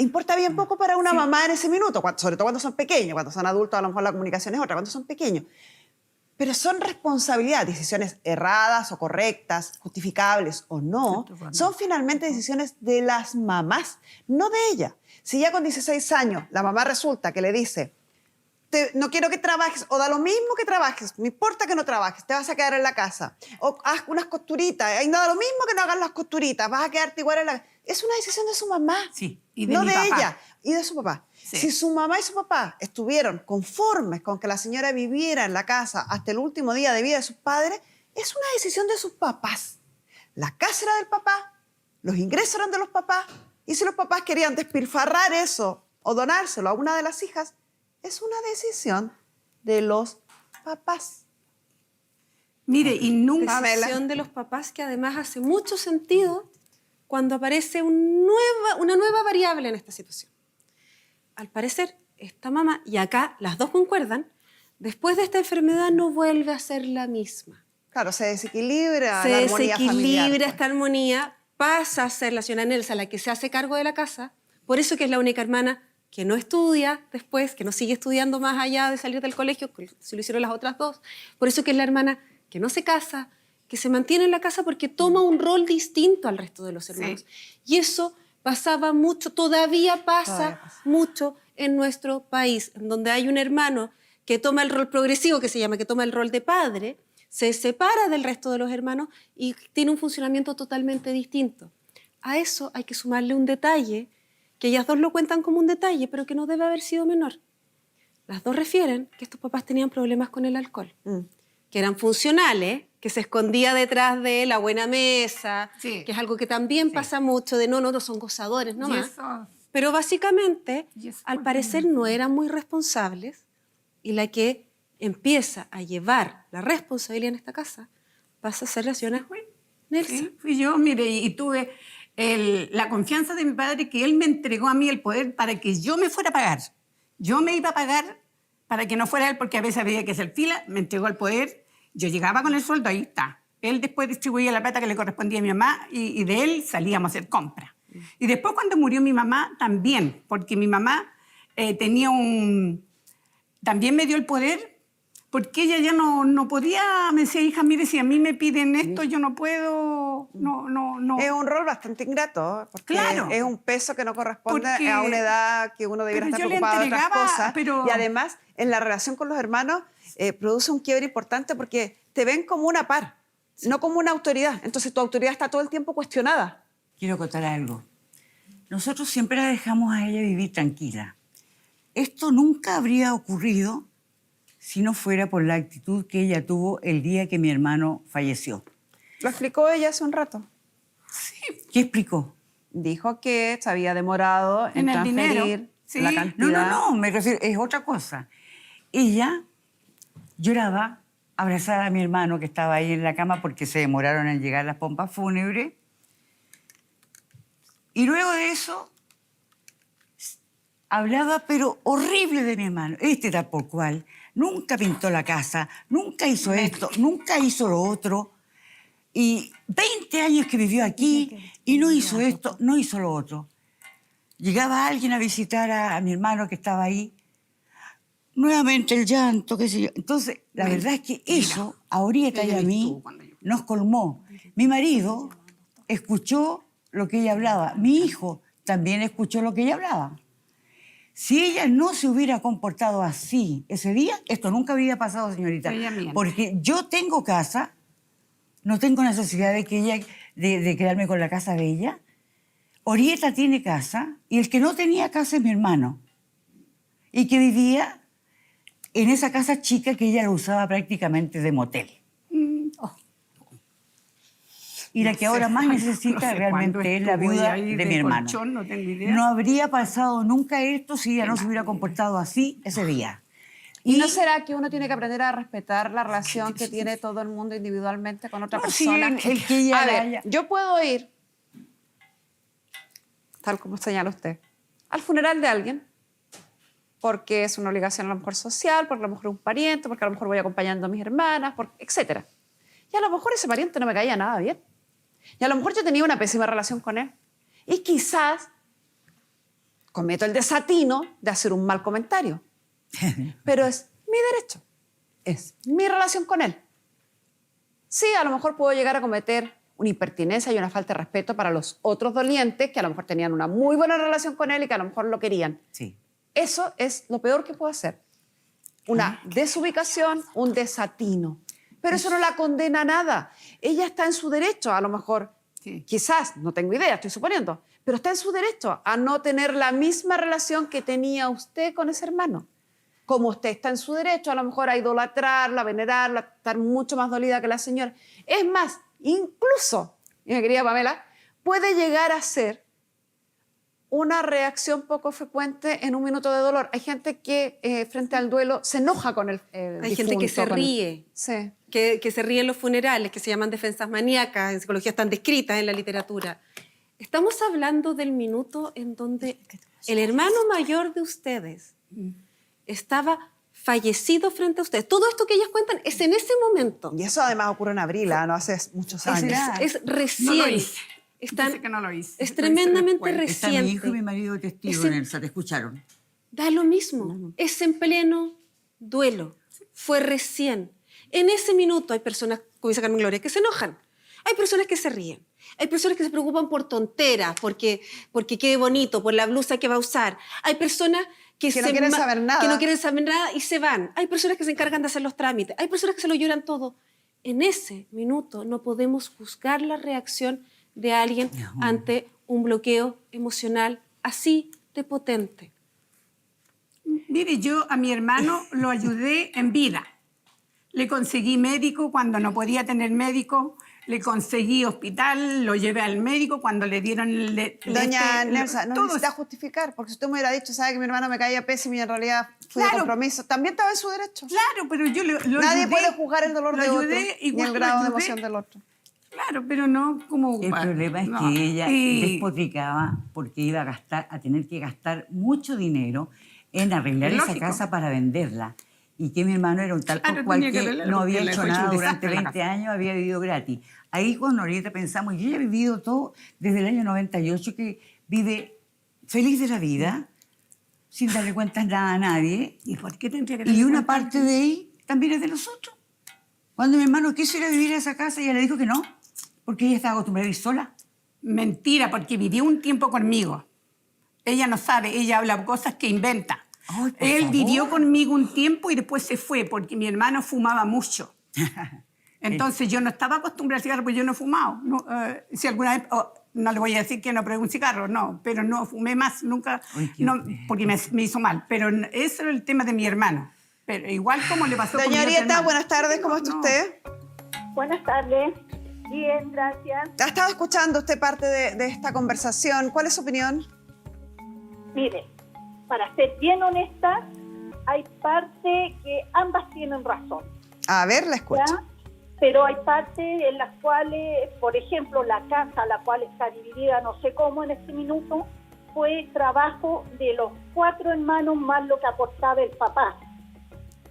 importa bien poco para una mamá en ese minuto, sobre todo cuando son pequeños. Cuando son adultos a lo mejor la comunicación es otra, cuando son pequeños. Pero son responsabilidades, decisiones erradas o correctas, justificables o no, son finalmente decisiones de las mamás, no de ella. Si ya con 16 años la mamá resulta que le dice, no quiero que trabajes, o da lo mismo que trabajes, no importa que no trabajes, te vas a quedar en la casa, o haz unas costuritas, y no da lo mismo que no hagas las costuritas, vas a quedarte igual en la... Es una decisión de su mamá, Sí, y de no mi de papá. ella, y de su papá. Sí. Si su mamá y su papá estuvieron conformes con que la señora viviera en la casa hasta el último día de vida de sus padres, es una decisión de sus papás. La casa era del papá, los ingresos eran de los papás, y si los papás querían despilfarrar eso o donárselo a una de las hijas, es una decisión de los papás. Mire, y nunca... Decisión de los papás que además hace mucho sentido cuando aparece una nueva variable en esta situación. Al parecer, esta mamá, y acá las dos concuerdan, después de esta enfermedad no vuelve a ser la misma. Claro, se desequilibra Se la armonía familiar. desequilibra pues. esta armonía, pasa a ser la señora Nelsa la que se hace cargo de la casa, por eso que es la única hermana que no estudia después, que no sigue estudiando más allá de salir del colegio, si lo hicieron las otras dos, por eso que es la hermana que no se casa, que se mantiene en la casa porque toma un rol distinto al resto de los hermanos. Y eso pasaba mucho, todavía pasa mucho en nuestro país, en donde hay un hermano que toma el rol progresivo, que se llama, que toma el rol de padre, se separa del resto de los hermanos y tiene un funcionamiento totalmente distinto. A eso hay que sumarle un detalle, que ellas dos lo cuentan como un detalle, pero que no debe haber sido menor. Las dos refieren que estos papás tenían problemas con el alcohol, que eran funcionales, que se escondía detrás de la buena mesa, Sí. que es algo que también pasa mucho, de no son gozadores Y nomás. eso- Pero básicamente, Y eso al fue parecer, no eran muy responsables y la que empieza a llevar la responsabilidad en esta casa pasa a ser la señora Nelsa. Sí, fui yo, mire, y tuve la confianza de mi padre que él me entregó a mí el poder para que yo me fuera a pagar. Yo me iba a pagar para que no fuera él, porque a veces había que hacer fila, me entregó el poder, yo llegaba con el sueldo, ahí está. Él después distribuía la plata que le correspondía a mi mamá y de él salíamos a hacer compras. Y después cuando murió mi mamá también, porque mi mamá también me dio el poder, porque ella ya no podía, me decía, hija, mire, si a mí me piden esto, yo no puedo, no. Es un rol bastante ingrato, porque Claro. es un peso que no corresponde Porque- a una edad que uno debiera pero estar yo le preocupado de otras entregaba, cosas. pero- Y además, en la relación con los hermanos, produce un quiebre importante porque te ven como una par, no como una autoridad. Entonces tu autoridad está todo el tiempo cuestionada. Quiero contar algo. Nosotros siempre la dejamos a ella vivir tranquila. Esto nunca habría ocurrido si no fuera por la actitud que ella tuvo el día que mi hermano falleció. Lo explicó ella hace un rato. ¿Qué explicó? Dijo que se había demorado en En el dinero, transferir sí. la No, cantidad. no, me refiero, es otra cosa. Ella lloraba abrazada a mi hermano que estaba ahí en la cama porque se demoraron en llegar las pompas fúnebres. Y luego de eso hablaba, pero horrible de mi hermano. Este tal por cual. Nunca pintó la casa, nunca hizo esto, nunca hizo lo otro. Y 20 años que vivió aquí y no hizo esto, no hizo lo otro. Llegaba alguien a visitar a mi hermano que estaba ahí. Nuevamente el llanto, qué sé yo. Entonces, la verdad es que eso, a Orieta y a mí, nos colmó. Mi marido escuchó lo que ella hablaba. Mi hijo también escuchó lo que ella hablaba. Si ella no se hubiera comportado así ese día, esto nunca habría pasado, señorita. Ella miente. Porque yo tengo casa, no tengo necesidad de que ella, de quedarme con la casa de ella. Orieta tiene casa y el que no tenía casa es mi hermano. Y que vivía en esa casa chica que ella la usaba prácticamente de motel. Y la que ahora más necesita realmente es la viuda de mi hermano. Colchón, no tengo idea. No habría pasado nunca esto si ella no se hubiera comportado así ese día. ¿Y no será que uno tiene que aprender a respetar la relación que tiene todo el mundo individualmente con otra No, sí, persona? el que ella A la ver, haya- yo puedo ir, tal como señala usted, al funeral de alguien, porque es una obligación a lo mejor social, porque a lo mejor es un pariente, porque a lo mejor voy acompañando a mis hermanas, etc. Y a lo mejor ese pariente no me caía nada bien. Y a lo mejor yo tenía una pésima relación con él. Y quizás cometo el desatino de hacer un mal comentario. Pero es mi derecho. Es mi relación con él. Sí, a lo mejor puedo llegar a cometer una impertinencia y una falta de respeto para los otros dolientes que a lo mejor tenían una muy buena relación con él y que a lo mejor lo querían. Sí. Eso es lo peor que puedo hacer. Una desubicación, un desatino. Pero eso no la condena a nada. Ella está en su derecho, a lo mejor, Sí. quizás, no tengo idea, estoy suponiendo, pero está en su derecho a no tener la misma relación que tenía usted con ese hermano. Como usted está en su derecho, a lo mejor a idolatrarla, a venerarla, a estar mucho más dolida que la señora. Es más, incluso, mi querida Pamela, puede llegar a ser una reacción poco frecuente en un minuto de dolor. Hay gente que frente al duelo se enoja con el Hay gente que se difunto, con el- ríe. Sí. Que se ríen los funerales, que se llaman defensas maníacas, en psicología están descritas en la literatura. Estamos hablando del minuto en donde el hermano mayor de ustedes estaba fallecido frente a ustedes. Todo esto que ellas cuentan es en ese momento. Y eso además ocurre en abril, no hace muchos Es años. verdad. Es recién. No lo hice. Están- Yo sé que no lo hice. es Lo hice tremendamente después. Está mi hijo y mi reciente. marido testigo, Ese- Nelsa, te escucharon. Da lo mismo. Es en pleno duelo. Fue recién. En ese minuto hay personas, como dice Carmen Gloria, que se enojan. Hay personas que se ríen. Hay personas que se preocupan por tonteras, porque quede bonito, por la blusa que va a usar. Hay personas que no quieren saber nada. que no quieren saber nada y se van. Hay personas que se encargan de hacer los trámites. Hay personas que se lo lloran todo. En ese minuto no podemos juzgar la reacción de alguien ante un bloqueo emocional así de potente. Mire, yo a mi hermano lo ayudé en vida. Le conseguí médico cuando no podía tener médico, le conseguí hospital, lo llevé al médico cuando le dieron Doña Nelsa, no todo necesita justificar, porque si usted me hubiera dicho, sabe que mi hermano me caía pésimo y en realidad fui de Claro. compromiso, también estaba en su derecho. Claro, pero yo lo Nadie ayudé, puede juzgar el dolor lo de otro, ayudé, ni igual el lo grado de ayudé. emoción del otro. Claro, pero no como... El problema es no. que ella Y- despotricaba porque iba a tener que gastar mucho dinero en arreglar esa Lógico. casa para venderla. Y que mi hermano era un tal por Claro, cual tenía que que arreglarla no porque había le hecho fue hecho nada un durante desastre la 20 casa. años, había vivido gratis. Ahí cuando ahorita pensamos, yo ya he vivido todo desde el año 98, que vive feliz de la vida, sin darle cuentas nada a nadie. ¿Y por qué tendría que Y darle una cuenta? parte de ahí también es de nosotros. Cuando mi hermano quiso ir a vivir a esa casa, ella le dijo que no, porque ella estaba acostumbrada a vivir sola. Mentira, porque vivió un tiempo conmigo. Ella no sabe, ella habla cosas que inventa. Ay, por Él favor. vivió conmigo un tiempo y después se fue porque mi hermano fumaba mucho. Entonces yo no estaba acostumbrada al cigarro porque yo no he fumado. No, si alguna vez, no le voy a decir que no probé un cigarro, no, pero no fumé más nunca, Ay, qué no, feo. porque me hizo mal. Pero eso era el tema de mi hermano. Pero igual como le pasó con mi Doña otro Arieta, hermano. buenas tardes, ¿cómo está No. usted? Buenas tardes. Bien, gracias. Ha estado escuchando usted parte de esta conversación. ¿Cuál es su opinión? Mire, para ser bien honesta, hay parte que ambas tienen razón, A ver, la escucho. ¿ya? Pero hay partes en las cuales, por ejemplo, la casa, la cual está dividida no sé cómo en este minuto, fue trabajo de los 4 hermanos más lo que aportaba el papá.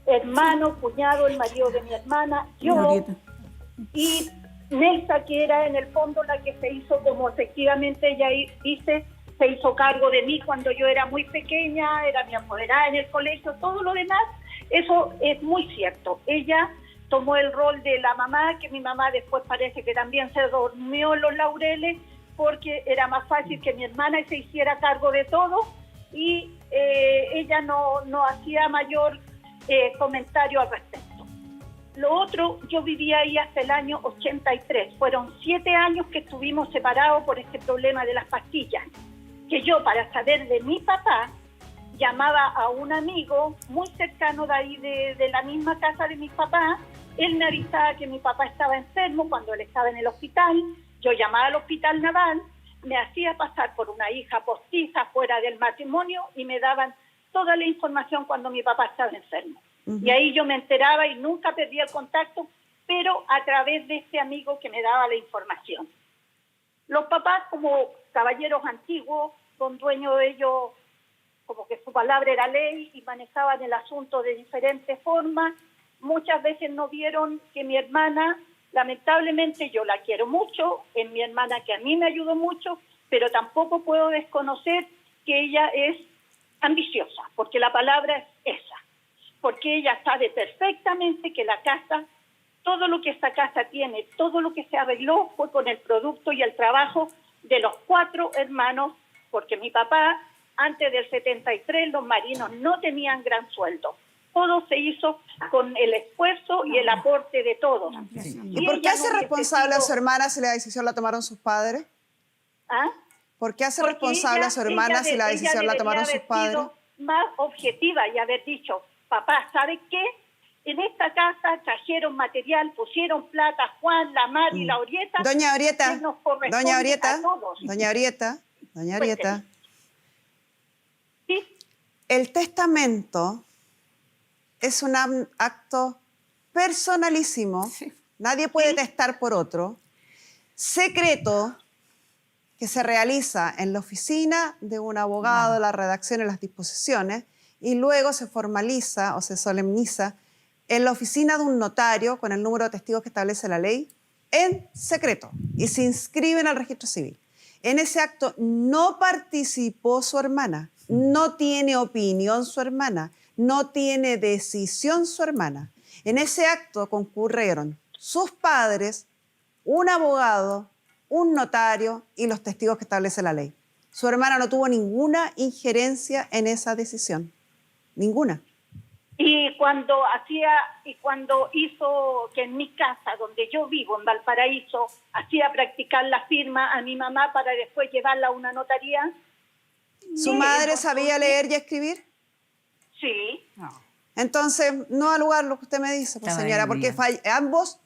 Hermano, cuñado, el marido de mi hermana, yo Glorieta. y Nelsa, que era en el fondo la que se hizo, como efectivamente ella dice, se hizo cargo de mí cuando yo era muy pequeña, era mi apoderada en el colegio, todo lo demás, eso es muy cierto. Ella tomó el rol de la mamá, que mi mamá después parece que también se durmió en los laureles, porque era más fácil que mi hermana se hiciera cargo de todo, y ella no hacía mayor comentario al respecto. Lo otro, yo vivía ahí hasta el año 83. Fueron 7 años que estuvimos separados por este problema de las pastillas. Que yo, para saber de mi papá, llamaba a un amigo muy cercano de ahí, de la misma casa de mi papá. Él me avisaba que mi papá estaba enfermo cuando él estaba en el hospital. Yo llamaba al hospital naval, me hacía pasar por una hija postiza fuera del matrimonio y me daban toda la información cuando mi papá estaba enfermo. Y ahí yo me enteraba y nunca perdía el contacto, pero a través de este amigo que me daba la información. Los papás, como caballeros antiguos, son dueños de ellos, como que su palabra era ley y manejaban el asunto de diferentes formas. Muchas veces no vieron que mi hermana, lamentablemente yo la quiero mucho, es mi hermana que a mí me ayudó mucho, pero tampoco puedo desconocer que ella es ambiciosa, porque la palabra es esa. Porque ella sabe perfectamente que la casa, todo lo que esta casa tiene, todo lo que se arregló fue con el producto y el trabajo de los 4 hermanos, porque mi papá, antes del 73, los marinos no tenían gran sueldo. Todo se hizo con el esfuerzo y el aporte de todos. ¿Y por qué ella hace no responsable a su hubiese hermana si la decisión la tomaron sus padres? ¿Ah? ¿Por qué hace Porque responsable a su hermana si la decisión la tomaron sus padres? Ella debería haber sido más objetiva y haber dicho, papá, ¿sabe qué? En esta casa trajeron material, pusieron plata, Juan, la Mar y la Orieta. Doña Orieta, que nos corresponde doña Orieta, a todos. doña Orieta, doña Orieta, ¿Sí? el testamento es un acto personalísimo, nadie puede testar por otro, secreto, que se realiza en la oficina de un abogado, la redacción y las disposiciones, y luego se formaliza o se solemniza en la oficina de un notario con el número de testigos que establece la ley, en secreto, y se inscribe en el registro civil. En ese acto no participó su hermana, no tiene opinión su hermana, no tiene decisión su hermana. En ese acto concurrieron sus padres, un abogado, un notario y los testigos que establece la ley. Su hermana no tuvo ninguna injerencia en esa decisión, ninguna. Y cuando hizo que en mi casa, donde yo vivo, en Valparaíso, hacía practicar la firma a mi mamá para después llevarla a una notaría. ¿Su Sí, madre entonces- sabía leer y escribir? Sí. Entonces, no da lugar lo que usted me dice, pues, Estaba señora, en porque día. ambos,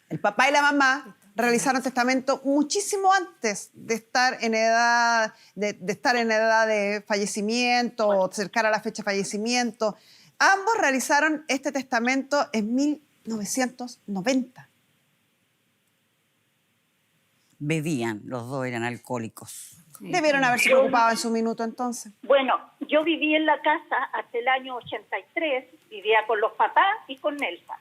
el papá y la mamá, realizaron testamento muchísimo antes de estar en edad de fallecimiento o cercana a la fecha de fallecimiento. Ambos realizaron este testamento en 1990. Bebían, los dos eran alcohólicos. Debieron haberse preocupado en su minuto entonces. Bueno, yo viví en la casa hasta el año 83, vivía con los papás y con Nelsa.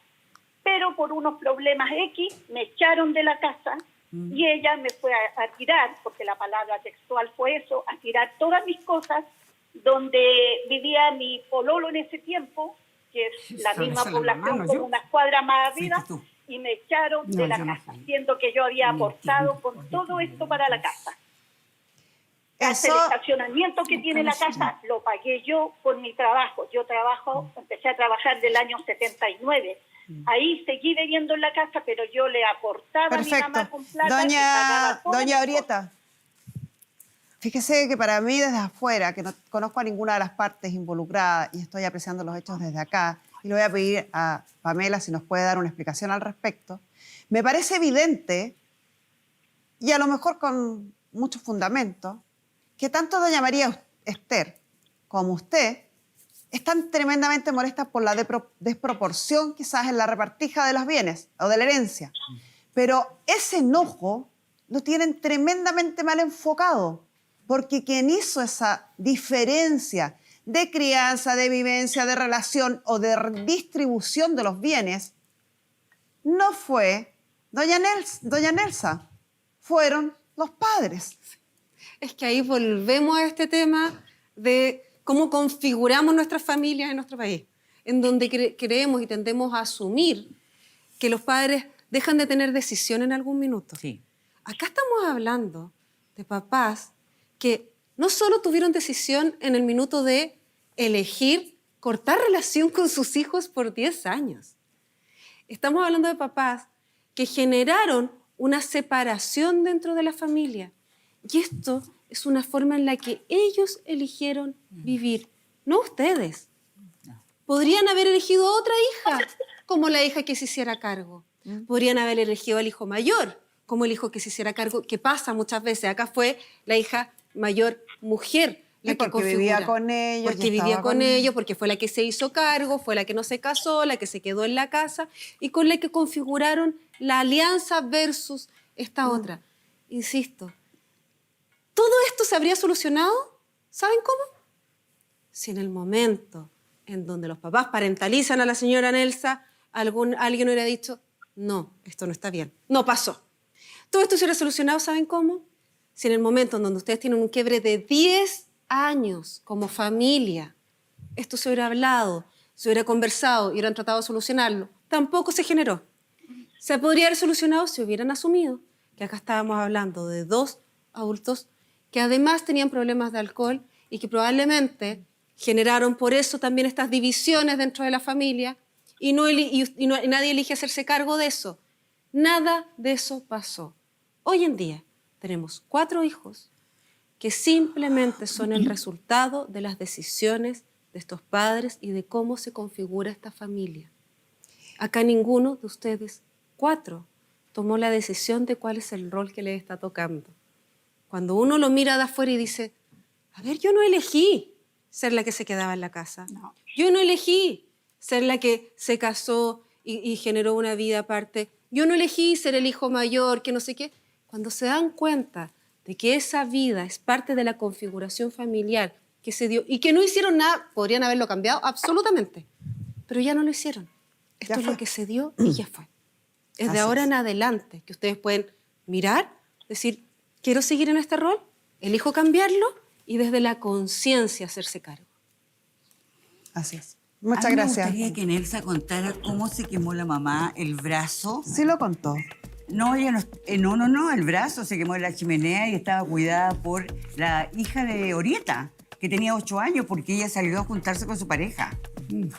Pero por unos problemas X me echaron de la casa y ella me fue a tirar, porque la palabra textual fue eso, a tirar todas mis cosas donde vivía mi pololo en ese tiempo, que es la Eso, misma esa es la población mano, como yo. unas cuadras más arriba, Fuiste tú. y me echaron No, de la yo no casa, fui. siendo que yo había aportado con todo esto para la casa. Hasta el estacionamiento que tiene la casa lo pagué yo por mi trabajo. Yo empecé a trabajar del año 79. Ahí seguí viviendo en la casa, pero yo le aportaba a mi mamá Perfecto. con plata y pagaba todas Doña mis Orieta, fíjese que para mí desde afuera, que no conozco a ninguna de las partes involucradas y estoy apreciando los hechos desde acá, y le voy a pedir a Pamela si nos puede dar una explicación al respecto, me parece evidente, y a lo mejor con mucho fundamento, que tanto doña María Esther como usted están tremendamente molestas por la desproporción quizás en la repartija de los bienes o de la herencia. Pero ese enojo lo tienen tremendamente mal enfocado, porque quien hizo esa diferencia de crianza, de vivencia, de relación o de distribución de los bienes no fue doña Nelsa, fueron los padres. Es que ahí volvemos a este tema de cómo configuramos nuestras familias en nuestro país, en donde creemos y tendemos a asumir que los padres dejan de tener decisión en algún minuto. Sí. Acá estamos hablando de papás que no solo tuvieron decisión en el minuto de elegir cortar relación con sus hijos por 10 años. Estamos hablando de papás que generaron una separación dentro de la familia. Y esto es una forma en la que ellos eligieron vivir, no ustedes. Podrían haber elegido otra hija, como la hija que se hiciera cargo. Podrían haber elegido al hijo mayor, como el hijo que se hiciera cargo, que pasa muchas veces. Acá fue la hija mayor mujer la Y que porque vivía con ellos. Porque vivía con ellos, porque fue la que se hizo cargo, fue la que no se casó, la que se quedó en la casa y con la que configuraron la alianza versus esta otra. Insisto, ¿todo esto se habría solucionado? ¿Saben cómo? Si en el momento en donde los papás parentalizan a la señora Nelsa, alguien hubiera dicho, no, esto no está bien, no pasó. Todo esto se hubiera solucionado, ¿saben cómo? Si en el momento en donde ustedes tienen un quiebre de 10 años como familia, esto se hubiera hablado, se hubiera conversado y hubieran tratado de solucionarlo, tampoco se generó. Se podría haber solucionado si hubieran asumido que acá estábamos hablando de 2 adultos que además tenían problemas de alcohol y que probablemente generaron por eso también estas divisiones dentro de la familia y nadie elige hacerse cargo de eso. Nada de eso pasó. Hoy en día tenemos 4 hijos que simplemente son el resultado de las decisiones de estos padres y de cómo se configura esta familia. Acá ninguno de ustedes 4 tomó la decisión de cuál es el rol que les está tocando. Cuando uno lo mira de afuera y dice, a ver, yo no elegí ser la que se quedaba en la casa. No. Yo no elegí ser la que se casó y generó una vida aparte. Yo no elegí ser el hijo mayor, que no sé qué. Cuando se dan cuenta de que esa vida es parte de la configuración familiar que se dio y que no hicieron nada, podrían haberlo cambiado, absolutamente, pero ya no lo hicieron. Esto es lo que se dio y ya fue. Es de ahora en adelante que ustedes pueden mirar, decir, quiero seguir en este rol, elijo cambiarlo y desde la conciencia hacerse cargo. Así es. Muchas A mí gracias. Me gustaría que Nelsa contara cómo se quemó la mamá el brazo. Sí lo contó. No, ella no, el brazo se quemó en la chimenea y estaba cuidada por la hija de Orieta, que tenía 8 años porque ella salió a juntarse con su pareja. No,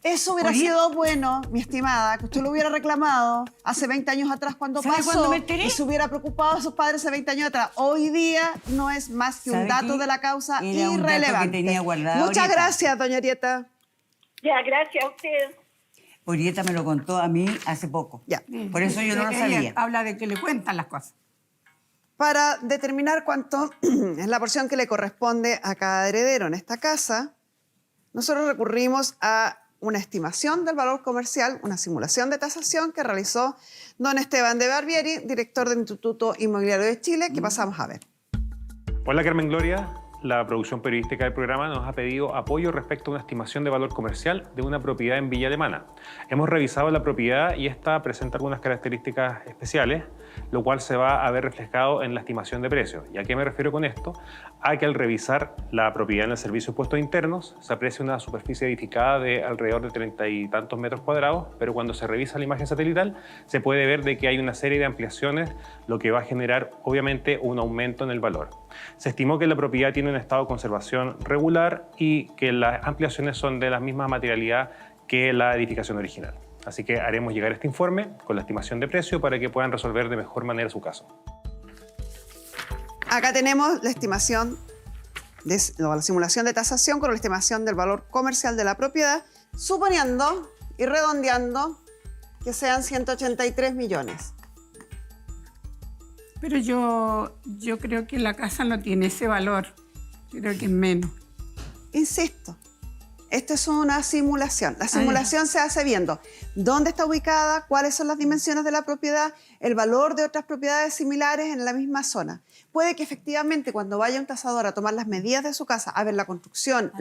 Eso hubiera sido bueno, mi estimada, que usted lo hubiera reclamado hace 20 años atrás cuando ¿Sabe pasó cuándo me enteré? y se hubiera preocupado de sus padres hace 20 años atrás. Hoy día no es más que un ¿Sabe dato qué? de la causa Era un dato que irrelevante. tenía guardado Muchas Orieta. gracias, doña Arieta. Ya, gracias a usted. Orieta me lo contó a mí hace poco. Ya. Por eso yo no lo Ella sabía. habla de que le cuentan las cosas. Para determinar cuánto es la porción que le corresponde a cada heredero en esta casa, nosotros recurrimos a una estimación del valor comercial, una simulación de tasación que realizó don Esteban de Barbieri, director del Instituto Inmobiliario de Chile, que pasamos a ver. Hola Carmen Gloria, la producción periodística del programa nos ha pedido apoyo respecto a una estimación de valor comercial de una propiedad en Villa Alemana. Hemos revisado la propiedad y esta presenta algunas características especiales, lo cual se va a ver reflejado en la estimación de precios. ¿Y a qué me refiero con esto? A que al revisar la propiedad en el Servicio de Impuestos Internos se aprecia una superficie edificada de alrededor de 30 y tantos metros cuadrados, pero cuando se revisa la imagen satelital se puede ver de que hay una serie de ampliaciones, lo que va a generar obviamente un aumento en el valor. Se estimó que la propiedad tiene un estado de conservación regular y que las ampliaciones son de la misma materialidad que la edificación original. Así que haremos llegar este informe con la estimación de precio para que puedan resolver de mejor manera su caso. Acá tenemos la estimación, la simulación de tasación con la estimación del valor comercial de la propiedad, suponiendo y redondeando que sean 183 millones. Pero yo creo que la casa no tiene ese valor. Creo que es menos. Insisto, esto es una simulación. La simulación se hace viendo dónde está ubicada, cuáles son las dimensiones de la propiedad, el valor de otras propiedades similares en la misma zona. Puede que efectivamente cuando vaya un tasador a tomar las medidas de su casa, a ver la construcción,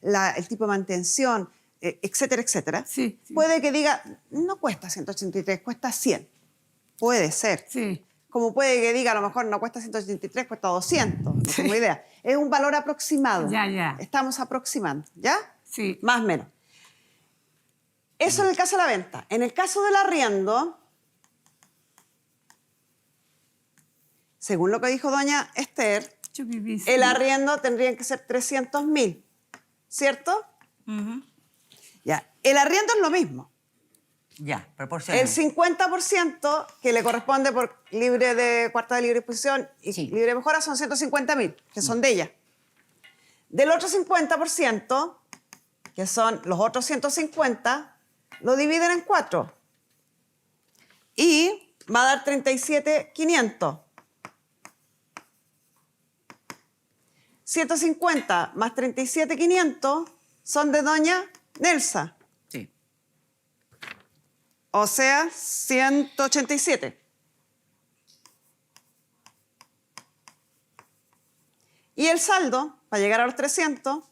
el tipo de mantención, etcétera, etcétera, Sí. puede que diga, no cuesta 183, cuesta 100. Puede ser. Sí. Como puede que diga, a lo mejor no cuesta 183, cuesta 200. No tengo idea. Es un valor aproximado. Ya. Estamos aproximando, ¿ya? Sí. Más o menos. Eso en el caso de la venta. En el caso del arriendo, según lo que dijo doña Esther, Yo viví el arriendo tendría que ser 300.000, ¿cierto? Ya. El arriendo es lo mismo. Ya, proporcional. El 50% que le corresponde por libre de cuarta de libre disposición y Sí. libre de mejora son 150.000, que son de ella. Del otro 50%, que son los otros 150, lo dividen en 4. Y va a dar 37.500. 150 más 37.500 son de doña Nelsa. Sí. O sea, 187. Y el saldo, para llegar a los 300,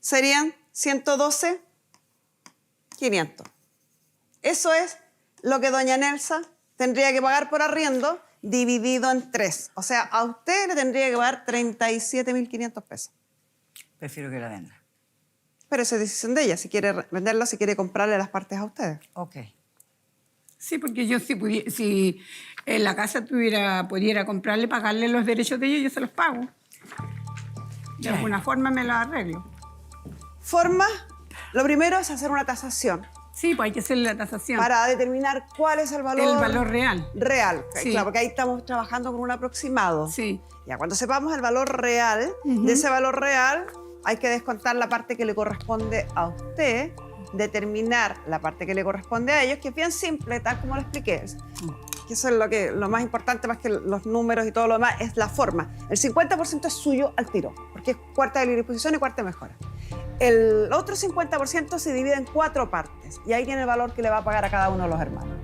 serían 112.500. Eso es lo que doña Nelsa tendría que pagar por arriendo dividido en 3. O sea, a usted le tendría que pagar 37.500 pesos. Prefiero que la venda. Pero esa es decisión de ella, si quiere venderlo, si quiere comprarle las partes a ustedes. Ok. Sí, porque yo si en la casa pudiera comprarle, pagarle los derechos de ellos, yo se los pago. De alguna forma me los arreglo. Forma, lo primero es hacer una tasación Sí, pues hay que hacer la tasación. para determinar cuál es el valor, El valor real. real. Sí. Claro, porque ahí estamos trabajando con un aproximado. Sí. Ya, cuando sepamos el valor real, de ese valor real hay que descontar la parte que le corresponde a usted, determinar la parte que le corresponde a ellos, que es bien simple, tal como lo expliqué. Que eso es lo más importante, más que los números y todo lo demás, es la forma. El 50% es suyo al tiro, porque es cuarta de libre disposición y cuarta de mejora. El otro 50% se divide en 4 partes y ahí tiene el valor que le va a pagar a cada uno de los hermanos.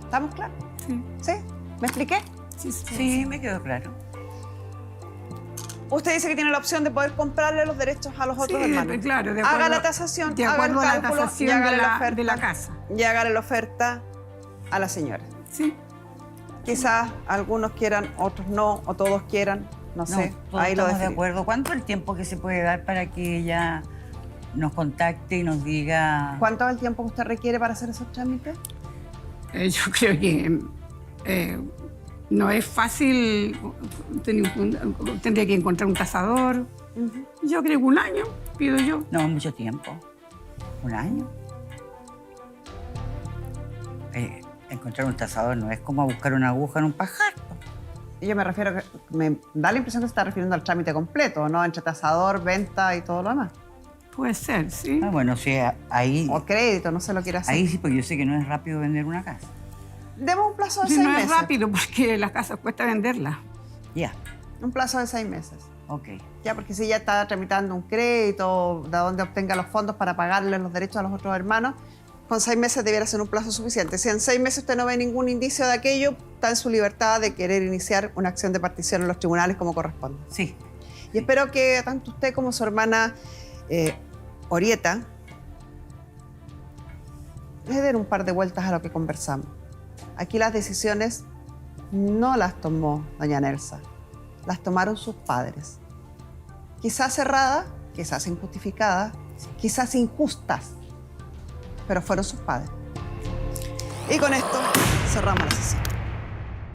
¿Estamos claros? Sí. ¿Sí? ¿Me expliqué? Sí, me quedó claro. Usted dice que tiene la opción de poder comprarle los derechos a los otros Sí, hermanos. claro, de haga acuerdo- la tasación, de haga el acuerdo a la cálculo y tasación hágale de la la- oferta. de la casa. Y hágale la oferta a la señora. Sí. Quizás algunos quieran, otros no, o todos quieran, no sé. todos Ahí lo estamos de definimos. acuerdo. ¿Cuánto es el tiempo que se puede dar para que ella nos contacte y nos diga? ¿Cuánto es el tiempo que usted requiere para hacer esos trámites? Yo creo que no es fácil. Tendría que encontrar un tasador. Yo creo que 1 año, pido yo. No, mucho tiempo. 1 año. Encontrar un tasador no es como buscar una aguja en un pajar. Y yo me refiero, me da la impresión que se está refiriendo al trámite completo, ¿no? Entre tasador, venta y todo lo demás. Puede ser, sí. Ah, bueno, o sea, ahí, O crédito, no se lo quiere hacer. ahí sí, porque yo sé que no es rápido vender una casa. Demos un plazo de Sí, 6 no meses. es rápido porque las casas cuesta venderlas. Ya, Un plazo de 6 meses. ok. Ya, porque si ella está tramitando un crédito, de donde obtenga los fondos para pagarle los derechos a los otros hermanos, con 6 meses debiera ser un plazo suficiente. Si en 6 meses usted no ve ningún indicio de aquello, está en su libertad de querer iniciar una acción de partición en los tribunales como corresponde. Sí. Y espero que tanto usted como su hermana Orieta le den un par de vueltas a lo que conversamos. Aquí las decisiones no las tomó doña Nelsa, las tomaron sus padres. Quizás erradas, quizás injustificadas, quizás injustas, pero fueron sus padres. Y con esto cerramos la sesión.